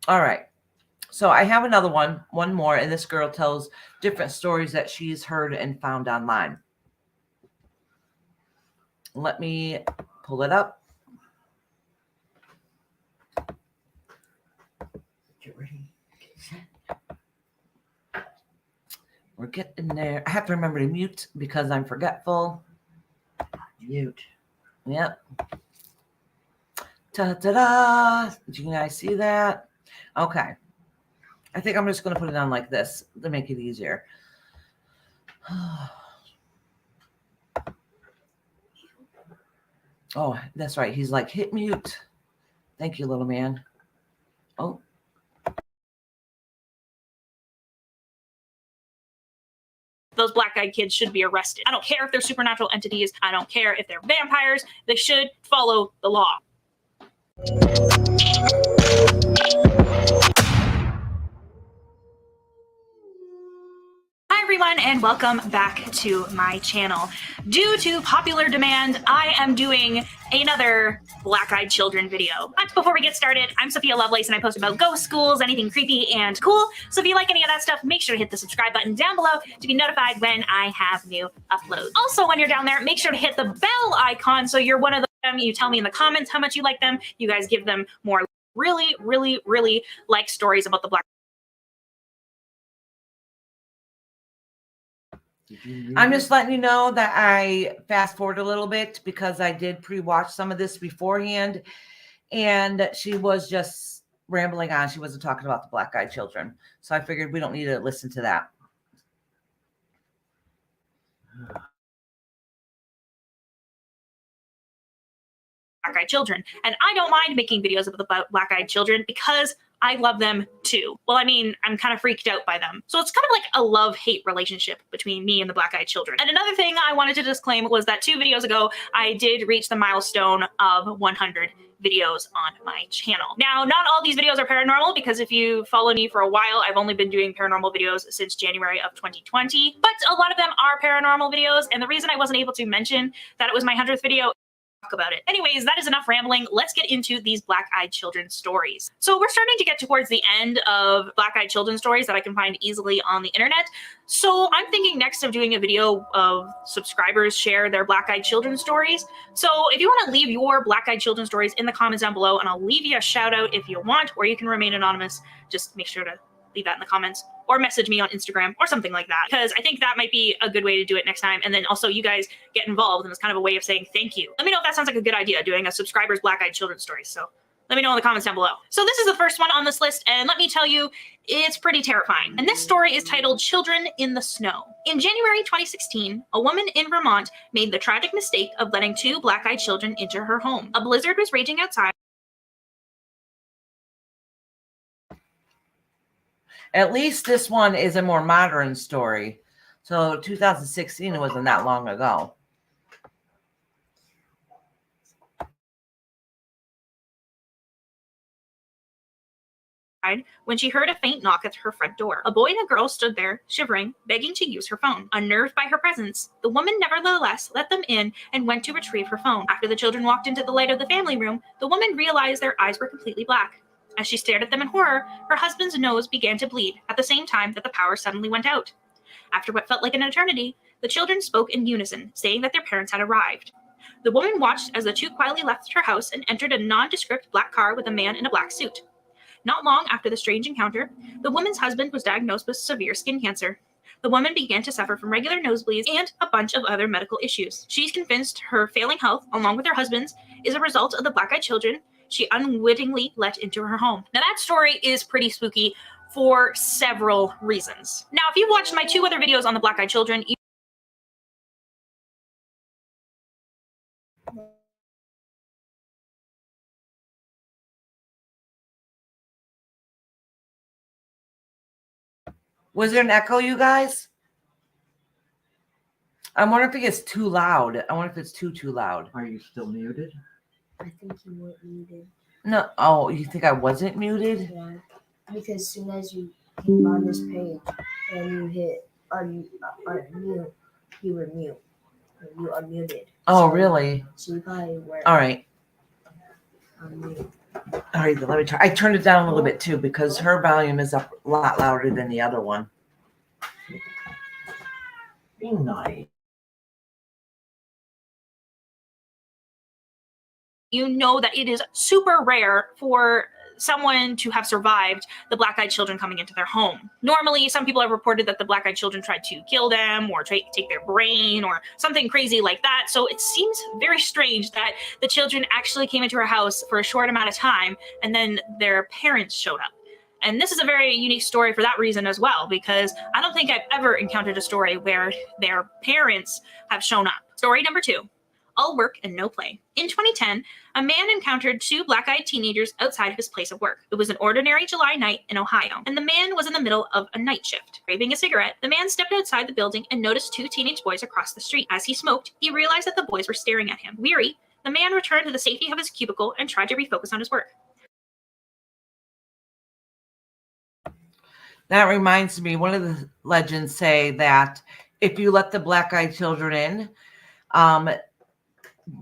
All right. So I have another one more, and this girl tells different stories that she's heard and found online. Let me pull it up. Get ready. Get set. We're getting there. I have to remember to mute because I'm forgetful. Mute. Yep. Ta-da-da. Did you guys see that? Okay. I think I'm just going to put it on like this to make it easier. Oh, that's right. He's like, hit mute. Thank you, little man. Oh. Those black-eyed kids should be arrested. I don't care if they're supernatural entities. I don't care if they're vampires. They should follow the law. Hi everyone, and welcome back to my channel. Due to popular demand, I am doing another black-eyed children video. But before we get started, I'm Sophia Lovelace, and I post about ghost schools, anything creepy and cool. So if you like any of that stuff, make sure to hit the subscribe button down below to be notified when I have new uploads. Also, when you're down there, make sure to hit the bell icon so you're one of them. You tell me in the comments how much you like them. You guys give them more really like stories about the black. I'm just letting you know that I fast forward a little bit because I did pre-watch some of this beforehand, and she was just rambling on. She wasn't talking about the black-eyed children. So I figured we don't need to listen to that. Black-eyed children. And I don't mind making videos about black-eyed children because I love them too. Well, I mean, I'm kind of freaked out by them. So it's kind of like a love-hate relationship between me and the black-eyed children. And another thing I wanted to disclaim was that 2 videos ago, I did reach the milestone of 100 videos on my channel. Now, not all these videos are paranormal because if you follow me for a while, I've only been doing paranormal videos since January of 2020, but a lot of them are paranormal videos. And the reason I wasn't able to mention that it was my 100th video about it. Anyways, that is enough rambling. Let's get into these black-eyed children stories. So we're starting to get towards the end of black-eyed children stories that I can find easily on the internet. So I'm thinking next of doing a video of subscribers share their black-eyed children stories. So if you want to leave your black-eyed children stories in the comments down below, and I'll leave you a shout out if you want, or you can remain anonymous. Just make sure to leave that in the comments or message me on Instagram or something like that, because I think that might be a good way to do it next time. And then also you guys get involved, and it's kind of a way of saying thank you. Let me know if that sounds like a good idea, doing a subscriber's black-eyed children story. So let me know in the comments down below. So this is the first one on this list, and let me tell you, it's pretty terrifying. And this story is titled Children in the Snow. In January 2016, a woman in Vermont made the tragic mistake of letting 2 black-eyed children into her home. A blizzard was raging outside. At least this one is a more modern story. So 2016, it wasn't that long ago. When she heard a faint knock at her front door. A boy and a girl stood there, shivering, begging to use her phone. Unnerved by her presence, the woman nevertheless let them in and went to retrieve her phone. After the children walked into the light of the family room, the woman realized their eyes were completely black. As she stared at them in horror, her husband's nose began to bleed at the same time that the power suddenly went out. After what felt like an eternity, the children spoke in unison, saying that their parents had arrived. The woman watched as the two quietly left her house and entered a nondescript black car with a man in a black suit. Not long after the strange encounter, the woman's husband was diagnosed with severe skin cancer. The woman began to suffer from regular nosebleeds and a bunch of other medical issues. She's convinced her failing health, along with her husband's, is a result of the black-eyed children she unwittingly let into her home. Now that story is pretty spooky for several reasons. Now, if you've watched my 2 other videos on the black-eyed children, Was there an echo, you guys? I'm wondering if it gets too loud. I wonder if it's too loud. Are you still muted? I think you were muted. No. Oh, you think I wasn't muted? Yeah. Because as soon as you came on this page and you hit unmute, you were mute. You unmuted. Oh, So- really? So you probably were All right. unmuted. All right, then let me try. I turned it down a little bit too because her volume is up a lot louder than the other one. Be nice. you know that it is super rare for someone to have survived the black-eyed children coming into their home. Normally, some people have reported that the black-eyed children tried to kill them or take their brain or something crazy like that. So it seems very strange that the children actually came into her house for a short amount of time and then their parents showed up. And this is a very unique story for that reason as well, because I don't think I've ever encountered a story where their parents have shown up. Story number 2. All work and no play. In 2010, a man encountered 2 black-eyed teenagers outside of his place of work. It was an ordinary July night in Ohio, and the man was in the middle of a night shift. Craving a cigarette, the man stepped outside the building and noticed 2 teenage boys across the street. As he smoked, he realized that the boys were staring at him. Weary, the man returned to the safety of his cubicle and tried to refocus on his work. That reminds me, one of the legends say that if you let the black-eyed children in,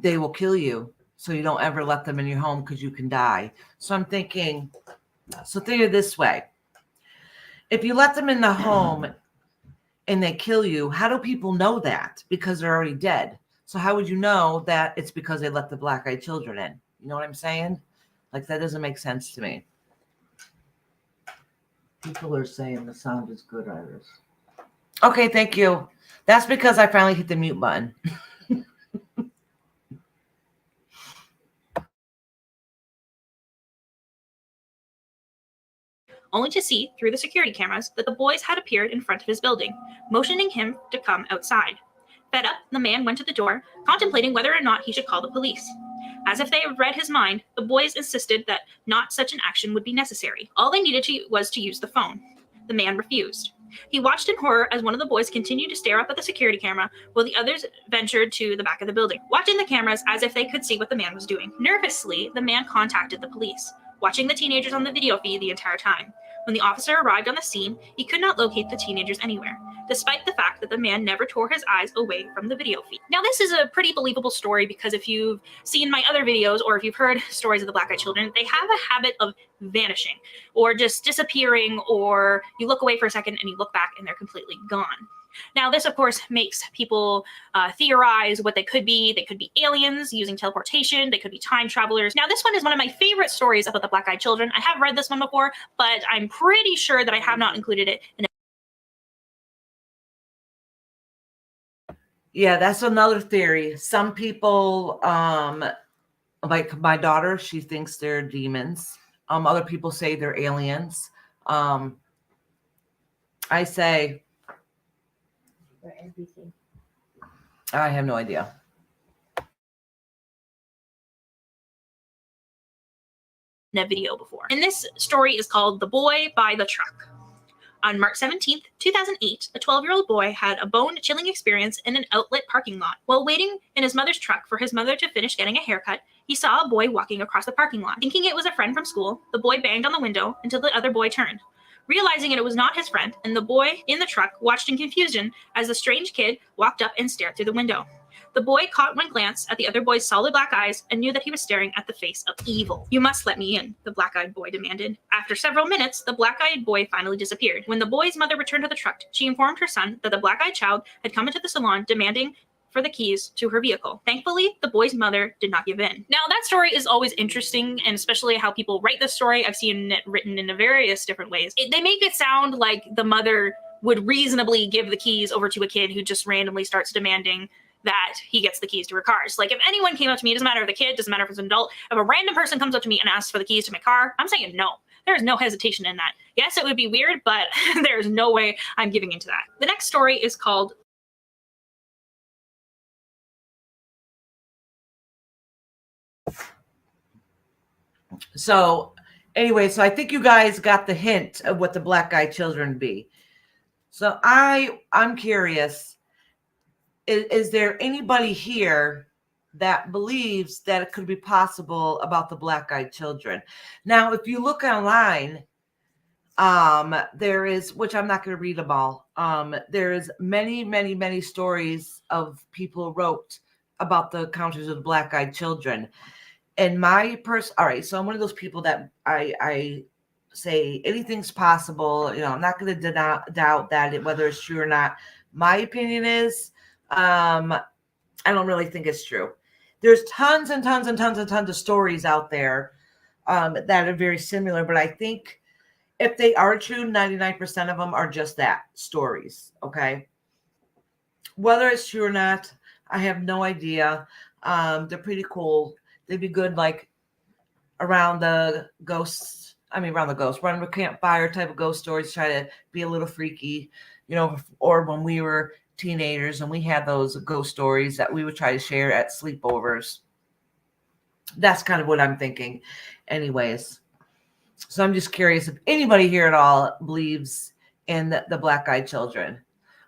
they will kill you. So you don't ever let them in your home because you can die. So I'm thinking, think of it this way. If you let them in the home and they kill you, how do people know that? Because they're already dead. So how would you know that it's because they let the black-eyed children in? You know what I'm saying? Like, that doesn't make sense to me. People are saying the sound is good, Iris. Okay, thank you. That's because I finally hit the mute button. Only to see, through the security cameras, that the boys had appeared in front of his building, motioning him to come outside. Fed up, the man went to the door, contemplating whether or not he should call the police. As if they had read his mind, the boys insisted that not such an action would be necessary. All they needed was to use the phone. The man refused. He watched in horror as one of the boys continued to stare up at the security camera while the others ventured to the back of the building, watching the cameras as if they could see what the man was doing. Nervously, the man contacted the police, watching the teenagers on the video feed the entire time. When the officer arrived on the scene, he could not locate the teenagers anywhere, despite the fact that the man never tore his eyes away from the video feed. Now, this is a pretty believable story because if you've seen my other videos or if you've heard stories of the black-eyed children, they have a habit of vanishing or just disappearing, or you look away for a second and you look back and they're completely gone. Now, this, of course, makes people theorize what they could be. They could be aliens using teleportation. They could be time travelers. Now, this one is one of my favorite stories about the black-eyed children. I have read this one before, but I'm pretty sure that I have not included it in Yeah, that's another theory. Some people, like my daughter, she thinks they're demons. Other people say they're aliens. I say, For everything. I have no idea. a video before. And this story is called The Boy by the Truck. On March 17th, 2008, a 12-year-old boy had a bone-chilling experience in an outlet parking lot. While waiting in his mother's truck for his mother to finish getting a haircut, he saw a boy walking across the parking lot. Thinking it was a friend from school, the boy banged on the window until the other boy turned. Realizing it was not his friend, and the boy in the truck watched in confusion as the strange kid walked up and stared through the window. The boy caught one glance at the other boy's solid black eyes and knew that he was staring at the face of evil. You must let me in, the black-eyed boy demanded. After several minutes, the black-eyed boy finally disappeared. When the boy's mother returned to the truck, she informed her son that the black-eyed child had come into the salon demanding for the keys to her vehicle. Thankfully, the boy's mother did not give in. Now, that story is always interesting, and especially how people write this story. I've seen it written in various different ways. They make it sound like the mother would reasonably give the keys over to a kid who just randomly starts demanding that he gets the keys to her cars. Like, if anyone came up to me, it doesn't matter if the kid, doesn't matter if it's an adult, if a random person comes up to me and asks for the keys to my car, I'm saying no. There is no hesitation in that. Yes, it would be weird, but there's no way I'm giving into that. The next story is called So anyway, so I think you guys got the hint of what the black-eyed children be. So I'm curious, is there anybody here that believes that it could be possible about the black-eyed children? Now, if you look online, there is, which I'm not going to read them all. There is many stories of people wrote about the encounters of the black-eyed children. And my all right, so I'm one of those people that I say anything's possible. You know, I'm not going to doubt that whether it's true or not. My opinion is, I don't really think it's true. There's tons and tons of stories out there that are very similar, but I think if they are true, 99% of them are just that, stories. Okay, whether it's true or not, I have no idea. They're pretty cool. They'd be good, like around the campfire type of ghost stories. Try to be a little freaky, you know. Or when we were teenagers and we had those ghost stories that we would try to share at sleepovers. That's kind of what I'm thinking, anyways. So I'm just curious if anybody here at all believes in the black-eyed children,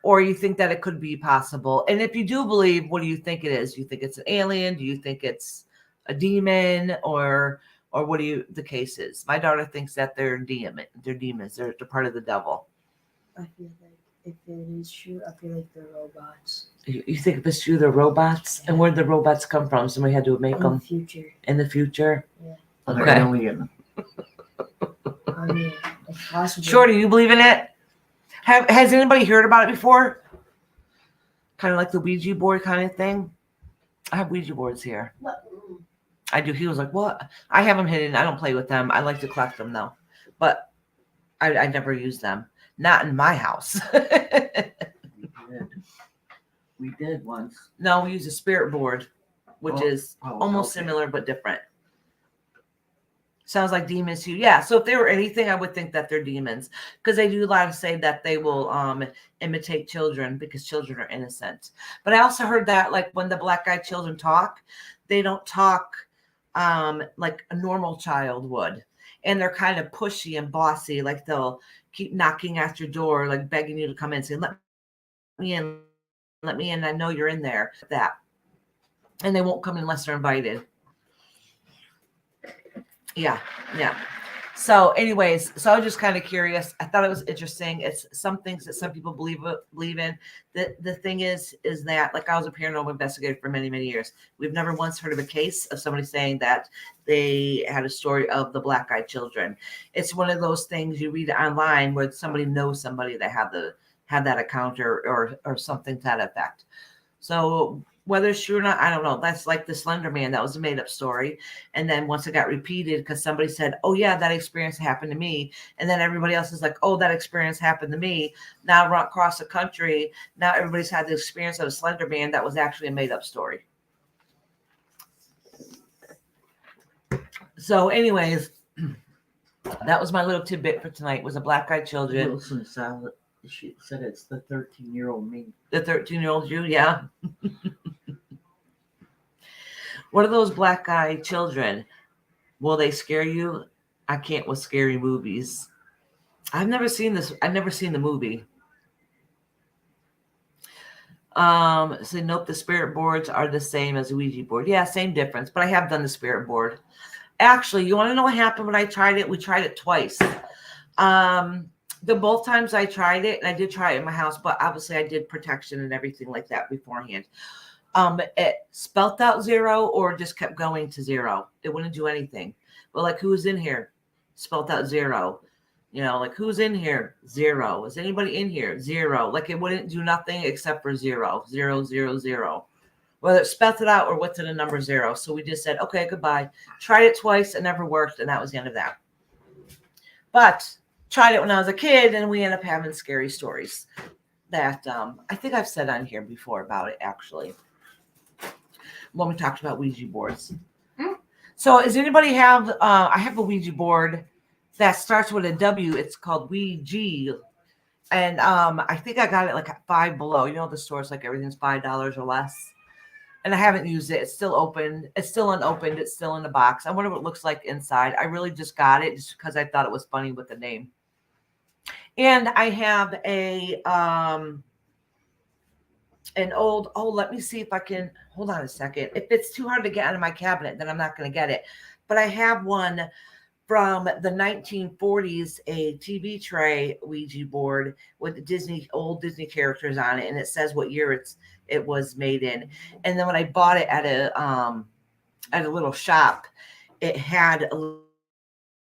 or you think that it could be possible. And if you do believe, what do you think it is? Do you think it's an alien? Do you think it's a demon, or what do you the case is? My daughter thinks that they're demons. They're part of the devil. I feel like if it is true, I feel like they're robots. You think if it's true, they're robots? And where did the robots come from? Somebody had to make In them the future. in the future. Yeah. Okay. Alien. I mean, it's possible. Shorty, you believe in it? Has anybody heard about it before? Kind of like the Ouija board kind of thing. I have Ouija boards here. I do. He was like, "What?" I have them hidden. I don't play with them. I like to collect them though, but I never use them. Not in my house. We did once. No, we use a spirit board, which is almost okay. similar but different. Sounds like demons too. Yeah. So if they were anything, I would think that they're demons, because they do a lot of say that they will imitate children because children are innocent. But I also heard that like when the black-eyed children talk, they don't talk like a normal child would, and they're kind of pushy and bossy. Like they'll keep knocking at your door, like begging you to come in, saying, "Let me in, let me in. I know you're in there." That, and they won't come unless they're invited. Yeah. So anyways, so I was just kind of curious. I thought it was interesting. It's some things that some people believe in. The thing is that, like, I was a paranormal investigator for many years. We've never once heard of a case of somebody saying that they had a story of the black-eyed children. It's one of those things you read online where somebody knows somebody that had that encounter or something to that effect. So whether it's true or not, I don't know. That's like the Slender Man. That was a made-up story. And then once it got repeated, because somebody said, "Oh, yeah, that experience happened to me." And then everybody else is like, "Oh, that experience happened to me." Now across the country, now everybody's had the experience of a Slender Man that was actually a made-up story. So anyways, that was my little tidbit for tonight, was a black-eyed children. Wilson Salad. She said it's the 13-year-old me. The 13-year-old you, yeah. What are those black-eyed children? Will they scare you? I can't with scary movies. I've never seen this. I've never seen the movie. So nope, the spirit boards are the same as the Ouija board. Yeah, same difference, but I have done the spirit board. Actually, you want to know what happened when I tried it? We tried it twice. The both times I tried it, and I did try it in my house, but obviously I did protection and everything like that beforehand. It spelt out 0 or just kept going to 0. It wouldn't do anything. But like, who's in here? Spelt out 0. You know, like, who's in here? 0. Is anybody in here? 0. Like, it wouldn't do nothing except for 0. 0, 0, 0. Whether it spelled it out or what's in the number 0. So we just said, okay, goodbye. Tried it twice. It never worked. And that was the end of that. But tried it when I was a kid, and we ended up having scary stories that I think I've said on here before about it, actually, when we talked about Ouija boards. So does anybody have, I have a Ouija board that starts with a W. It's called Ouija. And I think I got it like at Five Below. You know, the stores, like everything's $5 or less. And I haven't used it. It's still open. It's still unopened. It's still in the box. I wonder what it looks like inside. I really just got it just because I thought it was funny with the name. And I have an old, let me see if I can, hold on a second. If it's too hard to get out of my cabinet, then I'm not going to get it. But I have one from the 1940s, a TV tray Ouija board with old Disney characters on it. And it says what year it was made in. And then when I bought it at a little shop, it had a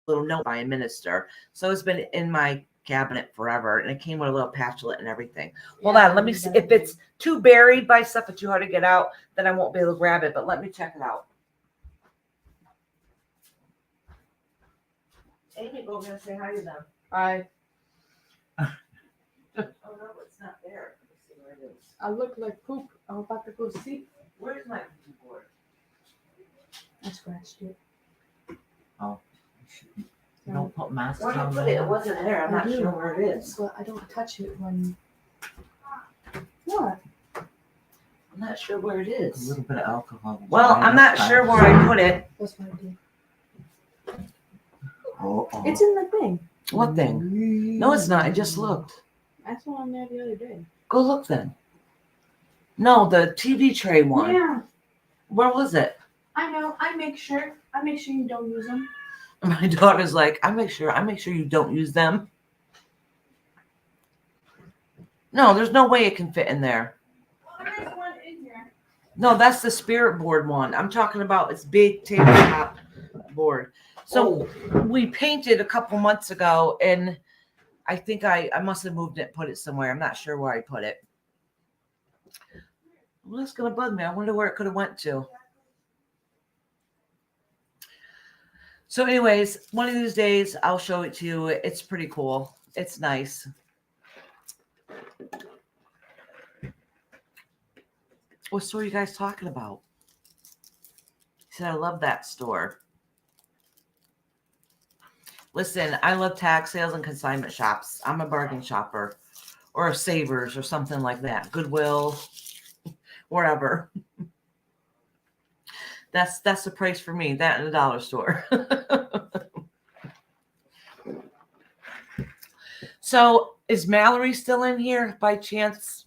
little note by a minister. So it's been in my cabinet forever, and it came with a little patchlet and everything. Hold on, let me see. If it's too buried by stuff and too hard to get out, then I won't be able to grab it, but let me check it out. Amy, go over and say hi to them. I Oh no, it's not there. Let me see where it is. I look like poop. I'm about to go see. Where's my board? I scratched it. You don't put masks Where did I on put it? It there. wasn't there. I'm I not do. sure where it is. But I don't touch it when. What? I'm not sure where it A is. little bit of alcohol. Well, I'm not sure where I put it. That's what I do. Oh, It's in the thing. What thing? No, it's not. I just looked. I saw on there the other day. Go look then. No, the TV tray one. Yeah, Where was it? I know. I make sure you don't use them. My daughter's like, I make sure you don't use them. No, there's no way it can fit in there. There's one in here. No, that's the spirit board one. I'm talking about its big tabletop board. So we painted a couple months ago, and I think I must have moved it and put it somewhere. I'm not sure where I put it. Well, that's gonna bug me. I wonder where it could have went to. So anyways, one of these days I'll show it to you. It's pretty cool. It's nice. What store are you guys talking about? He said, I love that store. Listen, I love tag sales and consignment shops. I'm a bargain shopper, or a Savers or something like that. Goodwill, wherever. That's the price for me. That and a dollar store. So is Mallory still in here by chance?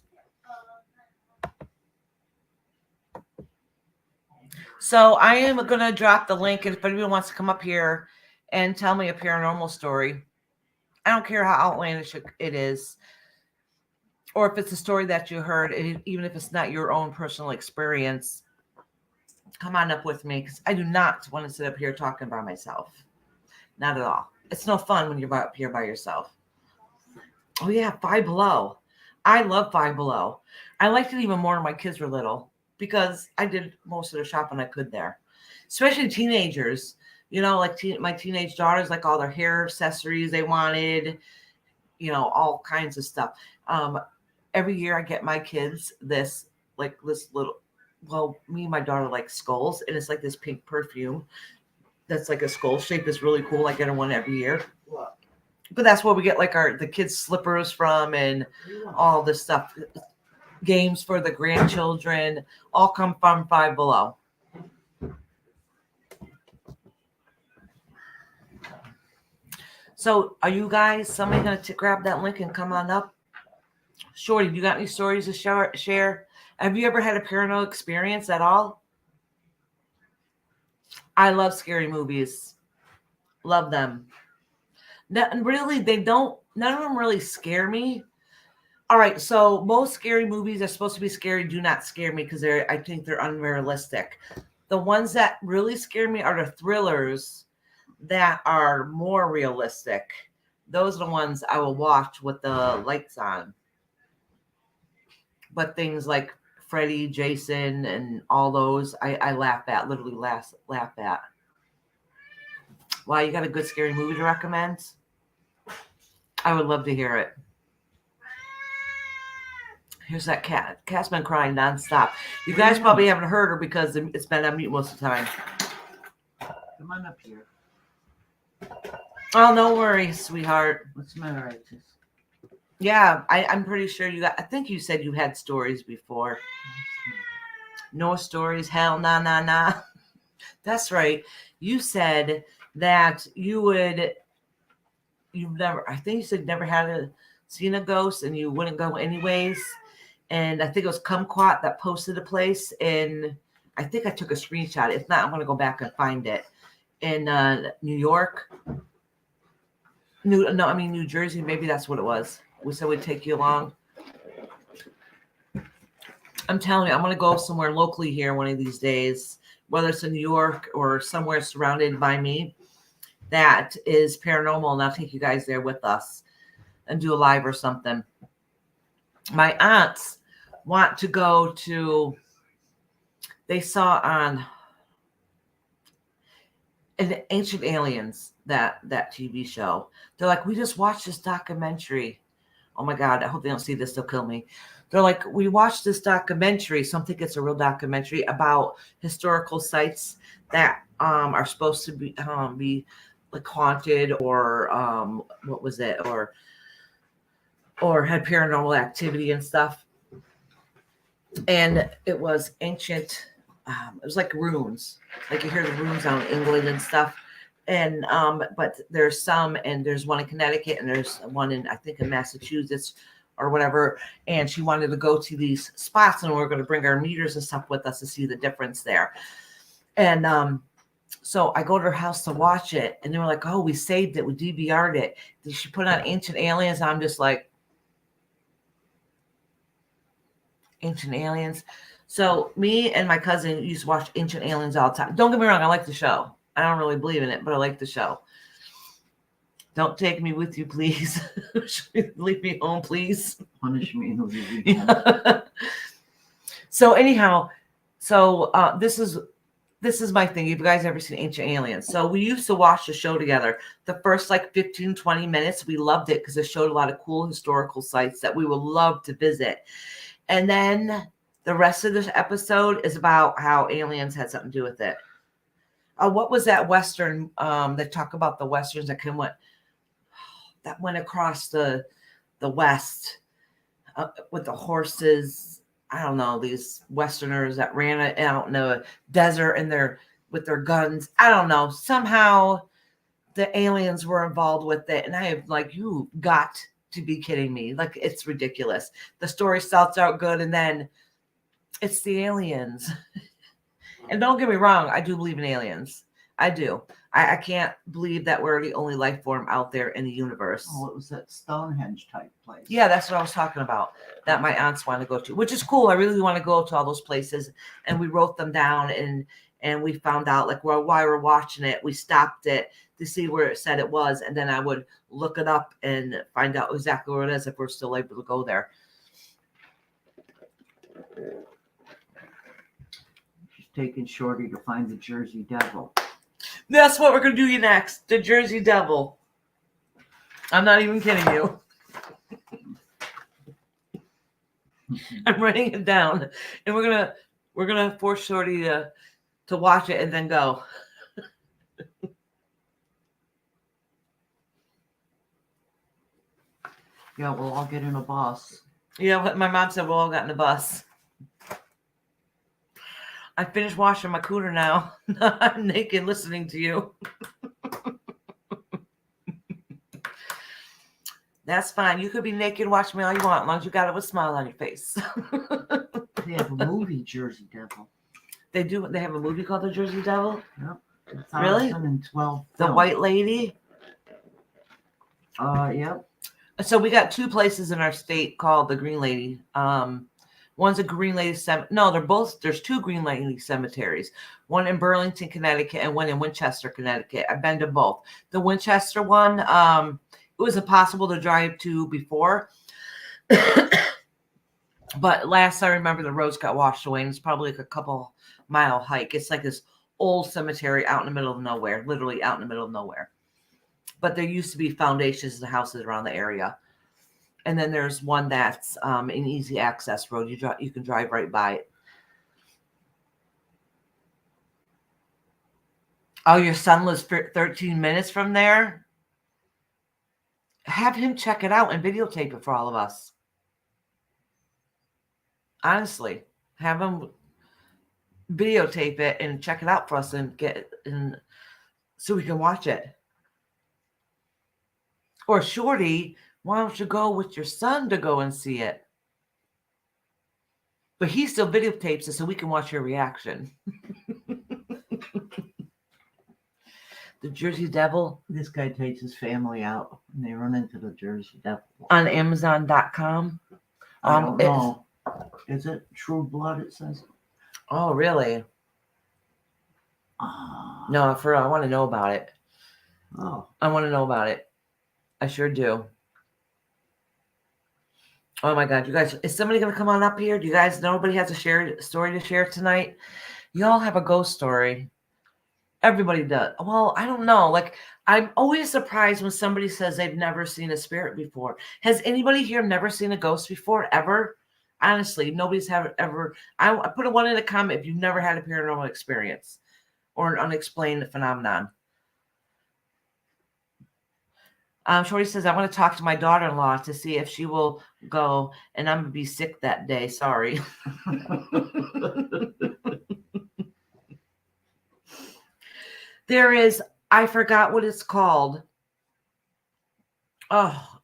So I am going to drop the link, and if anyone wants to come up here and tell me a paranormal story, I don't care how outlandish it is, or if it's a story that you heard, even if it's not your own personal experience, come on up with me, because I do not want to sit up here talking by myself. Not at all. It's no fun when you're up here by yourself. Oh yeah, Five Below. I love Five Below. I liked it even more when my kids were little, because I did most of the shopping I could there. Especially teenagers. You know, like my teenage daughters, like all their hair accessories they wanted, you know, all kinds of stuff. Every year I get my kids this little, well, me and my daughter like skulls, and it's like this pink perfume that's like a skull shape. It's really cool. I get her one every year. But that's where we get like the kids' slippers from, and all this stuff. Games for the grandchildren all come from Five Below. So are you guys, somebody going to grab that link and come on up? Shorty, you got any stories to share? Have you ever had a paranormal experience at all? I love scary movies. Love them. Really, none of them really scare me, All right, so most scary movies are supposed to be scary. Do not scare me because I think they're unrealistic. The ones that really scare me are the thrillers that are more realistic. Those are the ones I will watch with the lights on. But things like Freddy, Jason, and all those, I laugh at, literally laugh at. Why, you got a good scary movie to recommend? I would love to hear it. Here's that cat. Cat's been crying nonstop. You guys probably haven't heard her because it's been on mute most of the time. Come on up here. Oh, no worries, sweetheart. What's the matter, Isis? Yeah, I'm pretty sure you got. I think you said you had stories before. No stories, hell, nah. That's right. You said that you've never. I think you said never seen a ghost, and you wouldn't go anyways. And I think it was Kumquat that posted a place in. I think I took a screenshot. If not, I'm gonna go back and find it in New York. New Jersey. Maybe that's what it was. We said we'd take you along. I'm telling you, I'm going to go somewhere locally here one of these days, whether it's in New York or somewhere surrounded by me that is paranormal, and I'll take you guys there with us and do a live or something. My aunts want to go to, they saw on Ancient Aliens, that TV show. They're like, we just watched this documentary. Oh my God, I hope they don't see this, they'll kill me. They're like, we watched this documentary, so I think it's a real documentary about historical sites that are supposed to be like haunted or what was it, or had paranormal activity and stuff. And it was ancient, it was like runes, like you hear the runes out in England and stuff. And but there's some, and there's one in Connecticut, and there's one in, I think, in Massachusetts or whatever. And she wanted to go to these spots, and we're going to bring our meters and stuff with us to see the difference there. And so I go to her house to watch it, and they were like, oh, we saved it, we DVR'd it. Did she put on Ancient Aliens? I'm just like, Ancient Aliens. So me and my cousin used to watch Ancient Aliens all the time. Don't get me wrong, I like the show. I don't really believe in it, but I like the show. Don't take me with you, please. Leave me home, please. Punish me. So anyhow, this is my thing. You guys ever seen Ancient Aliens? So we used to watch the show together. The first like 15, 20 minutes, we loved it because it showed a lot of cool historical sites that we would love to visit. And then the rest of this episode is about how aliens had something to do with it. What was that Western that talk about the Westerns that went across the West with the horses? I don't know, these Westerners that ran out in the desert and with their guns. I don't know. Somehow the aliens were involved with it. And I have like, you got to be kidding me. Like, it's ridiculous. The story starts out good, and then it's the aliens. And don't get me wrong, I do believe in aliens. I do. I can't believe that we're the only life form out there in the universe. Oh, it was that Stonehenge type place. Yeah, that's what I was talking about, that my aunts want to go to, which is cool. I really want to go to all those places. And we wrote them down, and we found out, like, while we're watching it, we stopped it to see where it said it was. And then I would look it up and find out exactly where it is if we're still able to go there. Taking Shorty to find the Jersey Devil. That's what we're going to do next. The Jersey Devil. I'm not even kidding you. I'm writing it down. And we're gonna force Shorty to watch it and then go. Yeah, we'll all get in a bus. Yeah, what my mom said, we'll all got in the bus. I finished washing my cooter now. I'm naked listening to you. That's fine. You could be naked, watch me all you want, as long as you got it with a smile on your face. They have a movie, Jersey Devil. They do. They have a movie called The Jersey Devil? Yep. Really? 2012 The film. White Lady? Yep. So we got 2 places in our state called the Green Lady. One's a Green Lady No, there's 2 Green Lady cemeteries. One in Burlington, Connecticut, and one in Winchester, Connecticut. I've been to both. The Winchester one, it was impossible to drive to before. But last I remember, the roads got washed away, and it's probably like a couple mile hike. It's like this old cemetery out in the middle of nowhere, literally out in the middle of nowhere. But there used to be foundations and houses around the area. And then there's one that's an easy access road. You can drive right by it. Oh, your son lives 13 minutes from there? Have him check it out and videotape it for all of us. Honestly, have him videotape it and check it out for us and so we can watch it. Or Shorty, why don't you go with your son to go and see it? But he still videotapes it so we can watch your reaction. The Jersey Devil. This guy takes his family out and they run into the Jersey Devil. On Amazon.com. I don't know. Is it True Blood, it says? Oh, really? No, for real, I want to know about it. Oh. I want to know about it. I sure do. Oh my God, you guys, is somebody going to come on up here? Do you guys, nobody has a story to share tonight? You all have a ghost story. Everybody does. Well, I don't know. Like, I'm always surprised when somebody says they've never seen a spirit before. Has anybody here never seen a ghost before, ever? Honestly, nobody's ever. I put a 1 in the comment if you've never had a paranormal experience or an unexplained phenomenon. Shorty says, I want to talk to my daughter-in-law to see if she will go, and I'm going to be sick that day. Sorry. There is, I forgot what it's called. Oh,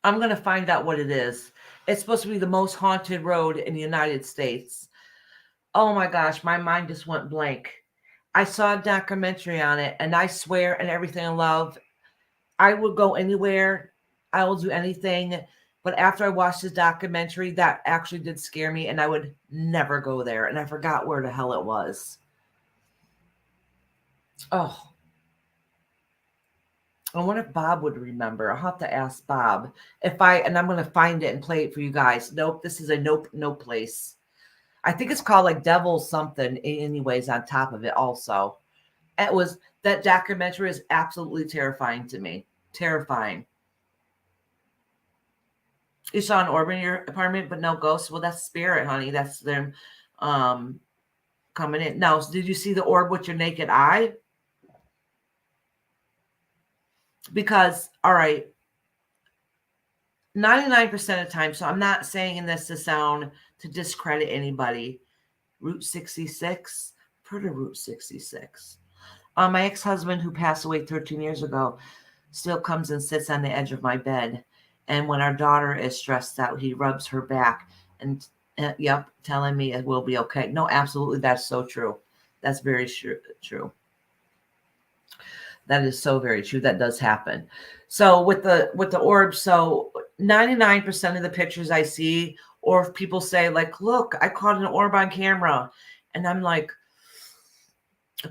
I'm going to find out what it is. It's supposed to be the most haunted road in the United States. Oh my gosh, my mind just went blank. I saw a documentary on it, and I swear and everything in love, I would go anywhere. I will do anything. But after I watched this documentary, that actually did scare me, and I would never go there. And I forgot where the hell it was. Oh. I wonder if Bob would remember. I'll have to ask Bob. And I'm going to find it and play it for you guys. Nope, this is a no place. I think it's called like Devil something anyways on top of it also. That documentary is absolutely terrifying to me. Terrifying. You saw an orb in your apartment, but no ghosts. Well, that's spirit, honey. That's them coming in. Now, did you see the orb with your naked eye? Because, all right, 99% of the time, so I'm not saying this to discredit anybody. Route 66, heard of Route 66. My ex-husband, who passed away 13 years ago, still comes and sits on the edge of my bed. And when our daughter is stressed out, he rubs her back and yep, telling me it will be okay. No, absolutely, that's so true. That's very true. That is so very true. That does happen. So with the orb, so 99% of the pictures I see, or if people say like, look, I caught an orb on camera. And I'm like,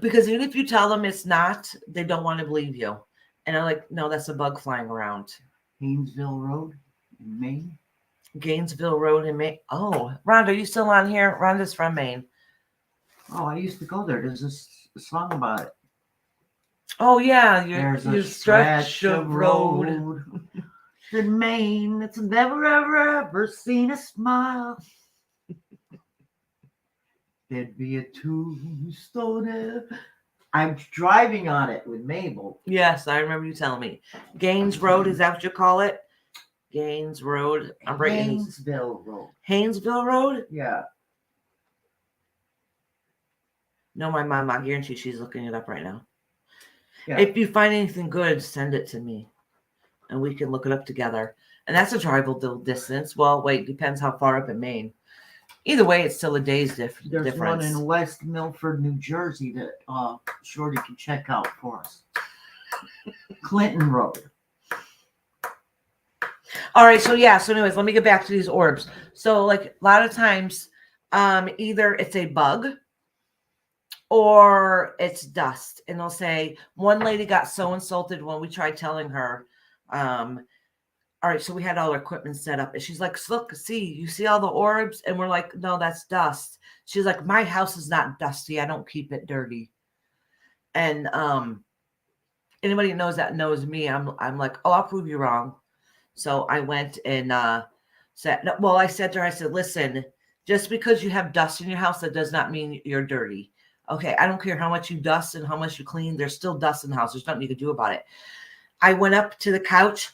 because even if you tell them it's not, they don't want to believe you. And I'm like, no, that's a bug flying around. Gainesville Road in Maine. Gainesville Road in Maine. Oh, Rhonda, are you still on here? Rhonda's from Maine. Oh, I used to go there. There's this song about it. Oh, yeah. There's you a stretch of road in Maine that's never, ever seen a smile. There'd be a tombstone. I'm driving on it with Mabel. Yes, I remember you telling me. Gaines Road, is that what you call it? Gaines Road. I'm writing Gainesville Road. Haynesville Road? Yeah. No, my mom, I guarantee she's looking it up right now. Yeah. If you find anything good, send it to me. And we can look it up together. And that's a drivable distance. Well, wait, depends how far up in Maine. Either way, it's still a day's difference. There's one in West Milford, New Jersey that Shorty can check out for us. Clinton Road. All right, so yeah, so anyways, let me get back to these orbs. So like a lot of times, either it's a bug or it's dust, and they'll say one lady got so insulted when we tried telling her, all right, so we had all our equipment set up, and she's like, look, see, you see all the orbs? And we're like, no, that's dust. She's like, my house is not dusty. I don't keep it dirty. And anybody that knows me, I'm like, oh, I'll prove you wrong. So I went and said, no, well, I said to her, I said, listen, just because you have dust in your house, that does not mean you're dirty. Okay, I don't care how much you dust and how much you clean. There's still dust in the house. There's nothing you can do about it. I went up to the couch,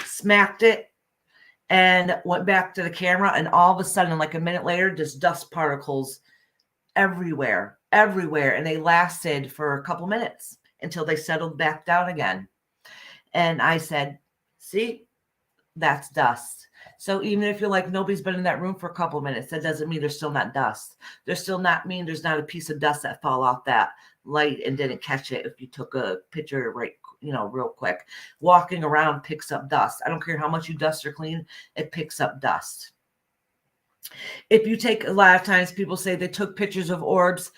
smacked it, and went back to the camera. And all of a sudden, like a minute later, just dust particles everywhere. And they lasted for a couple minutes until they settled back down again. And I said, see, that's dust. So even if you're like, nobody's been in that room for a couple minutes, that doesn't mean there's still not dust. There's still not mean there's not a piece of dust that fell off that light and didn't catch it if you took a picture real quick. Walking around picks up dust. I don't care how much you dust or clean, it picks up dust. If you take, a lot of times people say they took pictures of orbs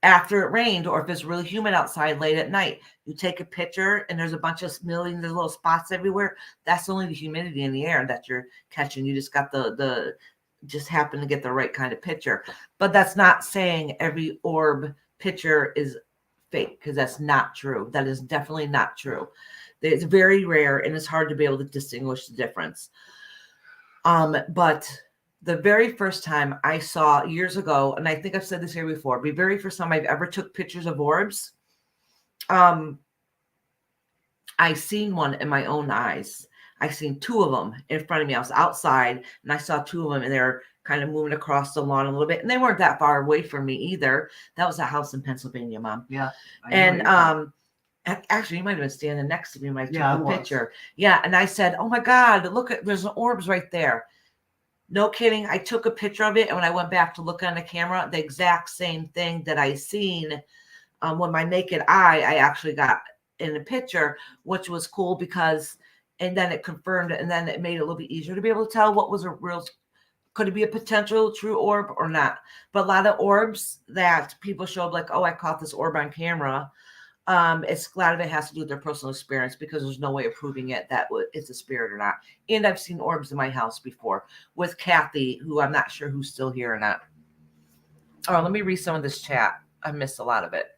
after it rained, or if it's really humid outside late at night, you take a picture and there's a bunch of millions of little spots everywhere. That's only the humidity in the air that you're catching. You just got just happen to get the right kind of picture. But that's not saying every orb picture is fake, because that's not true. That is definitely not true. It's very rare, and it's hard to be able to distinguish the difference. But the very first time I saw years ago, and I think I've said this here before, the very first time I've ever took pictures of orbs, I seen one in my own eyes. I seen two of them in front of me. I was outside and I saw two of them, and they're kind of moving across the lawn a little bit, and they weren't that far away from me either. That was a house in Pennsylvania, Mom. Yeah. And actually, you might have been standing next to me when I took the picture. Yeah, and I said, "Oh my God, look at there's orbs right there." No kidding. I took a picture of it, and when I went back to look on the camera, the exact same thing that I seen with my naked eye, I actually got in the picture, which was cool because, and then it confirmed it, and then it made it a little bit easier to be able to tell what was a real, could it be a potential true orb or not. But a lot of orbs that people showed, like, oh, I caught this orb on camera. It's a lot of it has to do with their personal experience, because there's no way of proving it that it's a spirit or not. And I've seen orbs in my house before with Kathy, who I'm not sure who's still here or not. Oh, let me read some of this chat. I missed a lot of it.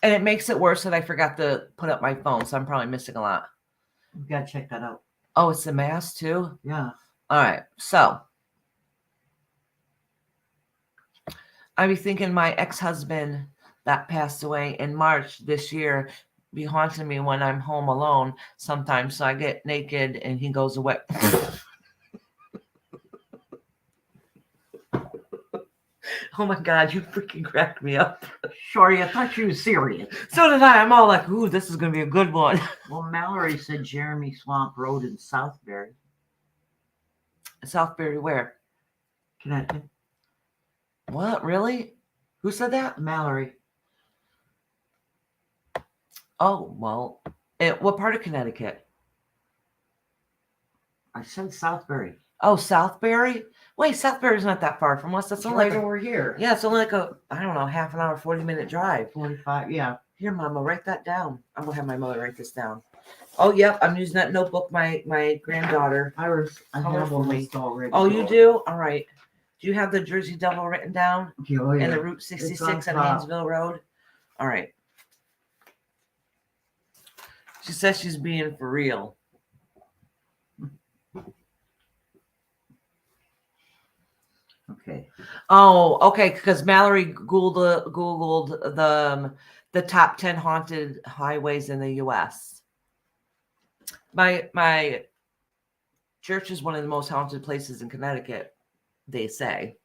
And it makes it worse that I forgot to put up my phone, so I'm probably missing a lot. You gotta check that out. Oh, it's the mask too? Yeah. All right. So I be thinking my ex-husband that passed away in March this year be haunting me when I'm home alone sometimes. So I get naked and he goes away. Oh my God, you freaking cracked me up. Shorty, I thought you were serious. So did I. I'm all like, ooh, this is going to be a good one. Well, Mallory said Jeremy Swamp Road in Southbury. Southbury where? Connecticut. What? Really? Who said that? Mallory. Oh, well, what part of Connecticut? I said Southbury. Oh, Southbury? Wait, Southbury's not that far from us. That's It's only right like over here. yeah, it's only like I don't know, half an hour, 40-minute drive. 45, yeah. Here, Mama, write that down. I'm gonna have my mother write this down. Oh, yep, I'm using that notebook my granddaughter. I Color have for one me. list already. Oh, you do? All right. Do you have the Jersey Devil written down? Oh, yeah. And the Route 66 on top. Haynesville Road? All right. She says she's being for real. Okay. Oh, okay. Because Mallory Googled the top 10 haunted highways in the U.S. My church is one of the most haunted places in Connecticut, they say.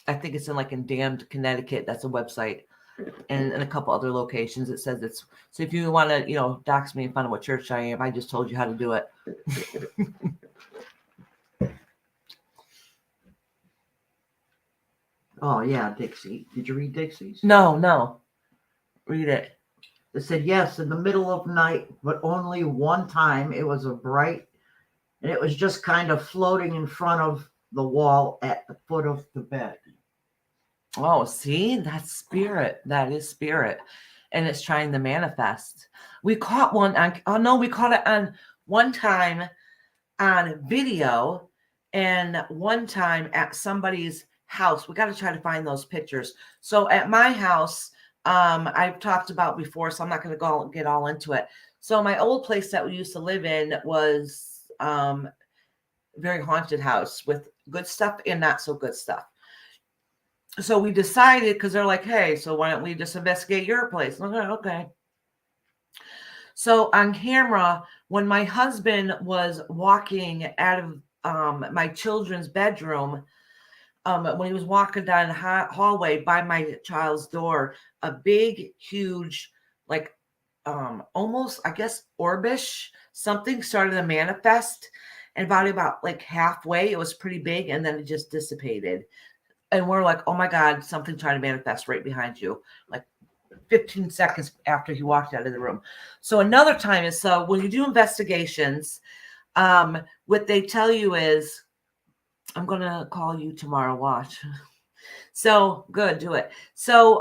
I think it's in Damned, Connecticut. That's a website. And in a couple other locations, it says it's. So if you want to, dox me and find out what church I am, I just told you how to do it. Oh, yeah, Dixie. Did you read Dixie's? No. Read it. They said yes, in the middle of night, but only one time. It was a bright, and it was just kind of floating in front of the wall at the foot of the bed. Oh, see, that's spirit. That is spirit. And it's trying to manifest. We caught one on, oh no, we caught it on one time on video and one time at somebody's house. We got to try to find those pictures. So at my house, I've talked about before, so I'm not going to get all into it. So my old place that we used to live in was very haunted house with good stuff and not so good stuff. So we decided, because they're like, hey, so why don't we just investigate your place? Okay. So on camera, when my husband was walking out of my children's bedroom, when he was walking down the hallway by my child's door, a big, huge, like almost, I guess, orbish, something started to manifest. And about like halfway, it was pretty big, and then it just dissipated. And we're like, oh my God, something trying to manifest right behind you. Like 15 seconds after he walked out of the room. So another time is, so when you do investigations, what they tell you is, I'm going to call you tomorrow, watch. So good, do it. So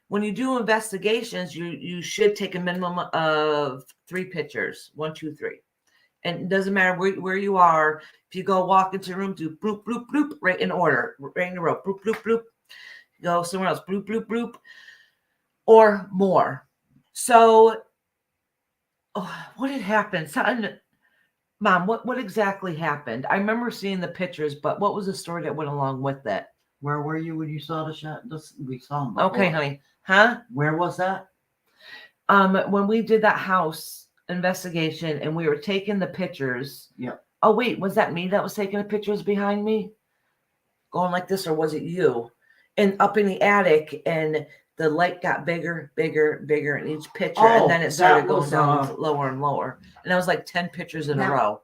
when you do investigations, you should take a minimum of 3 pictures, 1, 2, 3. And it doesn't matter where you are. If you go walk into a room, do bloop, bloop, bloop, right in order, right in a row, bloop, bloop, bloop. Go somewhere else, bloop, bloop, bloop, or more. So what had happened? Mom, what exactly happened? I remember seeing the pictures, but what was the story that went along with it? Where were you when you saw the shot? We saw them before. Okay, honey. Huh? Where was that? When we did that house investigation and we were taking the pictures. Yep. Oh, wait, was that me that was taking the pictures behind me? Going like this, or was it you? And up in the attic, and the light got bigger, bigger, bigger in each picture. Oh, and then it started that going was, down lower and lower. And it was like 10 pictures in a row.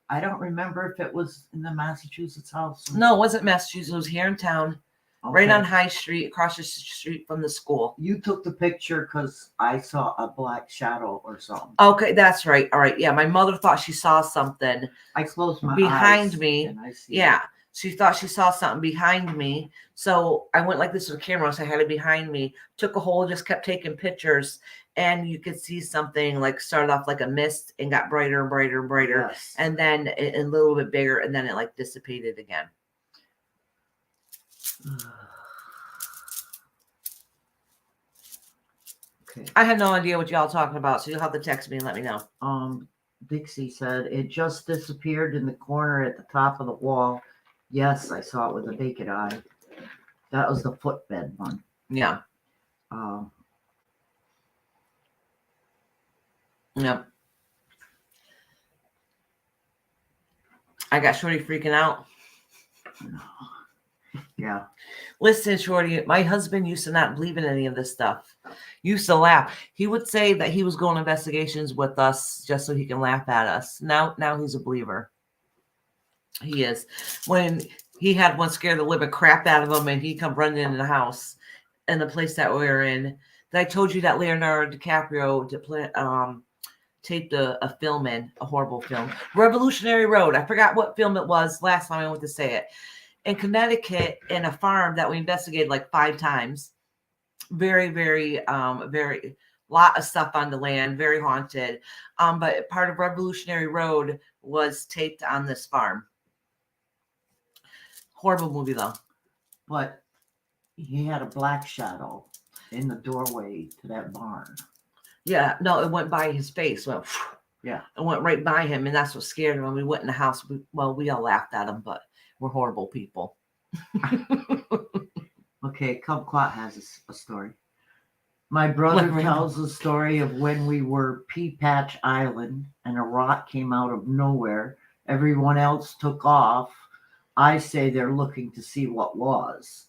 I don't remember if it was in the Massachusetts house. No, it wasn't Massachusetts. It was here in town. Okay. Right on High Street, across the street from the school. You took the picture because I saw a black shadow or something. Okay, that's right. All right. Yeah, my mother thought she saw something I closed my behind eyes me. and I see Yeah, she thought she saw something behind me. So I went like this with the camera, so I had it behind me. Took a hold, just kept taking pictures, and you could see something like started off like a mist and got brighter and brighter and brighter, Yes. and then a little bit bigger, and then it like dissipated again. Okay. I had no idea what y'all talking about, so you'll have to text me and let me know. Dixie said it just disappeared in the corner at the top of the wall. Yes, I saw it with a naked eye. That was the footbed one. Yeah. Yep. I got Shorty freaking out. Yeah. Listen, Shorty, my husband used to not believe in any of this stuff. Used to laugh. He would say that he was going on investigations with us just so he can laugh at us. Now he's a believer. He is. When he had one scare the living crap out of him, and he come running into the house in the place that we were in. That I told you that Leonardo DiCaprio taped a film in, a horrible film. Revolutionary Road. I forgot what film it was last time I went to say it. In Connecticut, in a farm that we investigated like 5 times. Very, very, very lot of stuff on the land, very haunted. But part of Revolutionary Road was taped on this farm. Horrible movie though. But he had a black shadow in the doorway to that barn. Yeah, no, it went by his face. Went, Yeah. It went right by him, and that's what scared him. When we went in the house, we all laughed at him, but we're horrible people. Okay, Kumquat has a story. My brother tells the story of when we were Pea Patch Island and a rock came out of nowhere. Everyone else took off. I say they're looking to see what was.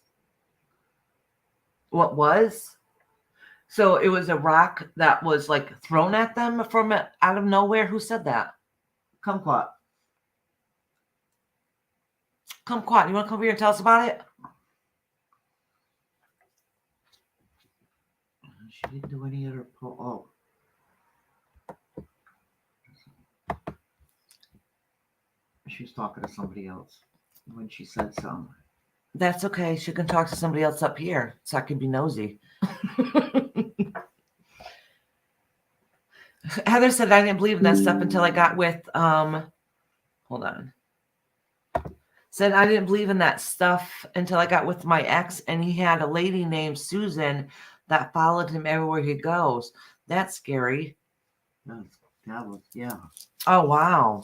What was? So it was a rock that was like thrown at them from out of nowhere. Who said that? Kumquat. Kumquat, you want to come over here and tell us about it? She didn't do any other oh. She was talking to somebody else when she said something. That's okay. She can talk to somebody else up here, so I can be nosy. Heather said I didn't believe in that stuff until I got with hold on. Said I didn't believe in that stuff until I got with my ex, and he had a lady named Susan that followed him everywhere he goes. That's scary. That was yeah. Oh wow.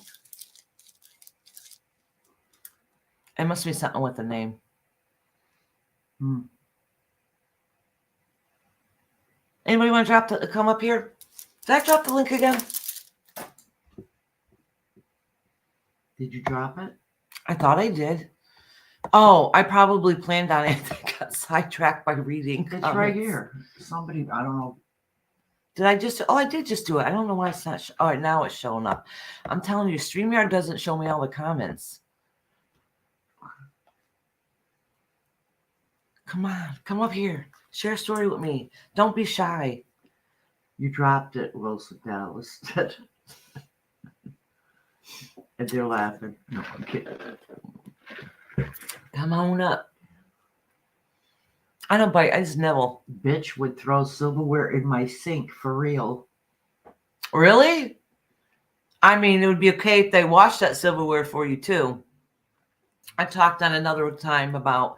It must be something with the name. Anybody want to come up here? Did I drop the link again? Did you drop it? I thought I did. Oh, I probably planned on it. I got sidetracked by reading. It's right here. Somebody, I don't know. Did I just? Oh, I did just do it. I don't know why it's not. All right, now it's showing up. I'm telling you, StreamYard doesn't show me all the comments. Come on, come up here. Share a story with me. Don't be shy. You dropped it, Wilson Dallas. And they're laughing. No, I'm kidding. Come on up. I don't bite. I just nibble. Bitch would throw silverware in my sink for real. Really? I mean, it would be okay if they washed that silverware for you too. I talked on another time about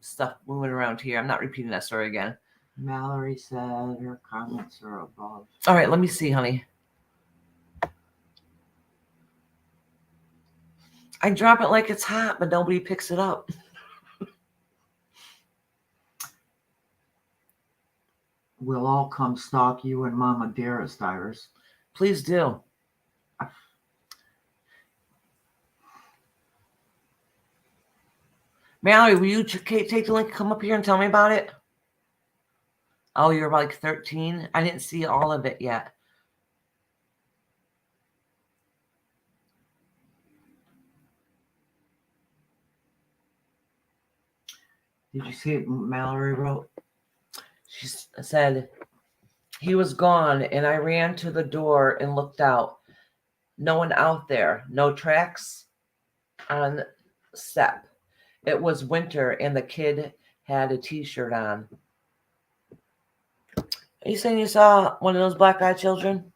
stuff moving around here. I'm not repeating that story again. Mallory said her comments are above. All right, let me see, honey. I drop it like it's hot, but nobody picks it up. We'll all come stalk you and Mama Dearest, Iris. Please do. Mallory, will you take the link, come up here and tell me about it? Oh, you're like 13? I didn't see all of it yet. Did you see what Mallory wrote? She said, he was gone, and I ran to the door and looked out. No one out there. No tracks on step. It was winter, and the kid had a T-shirt on. Are you saying you saw one of those black-eyed children?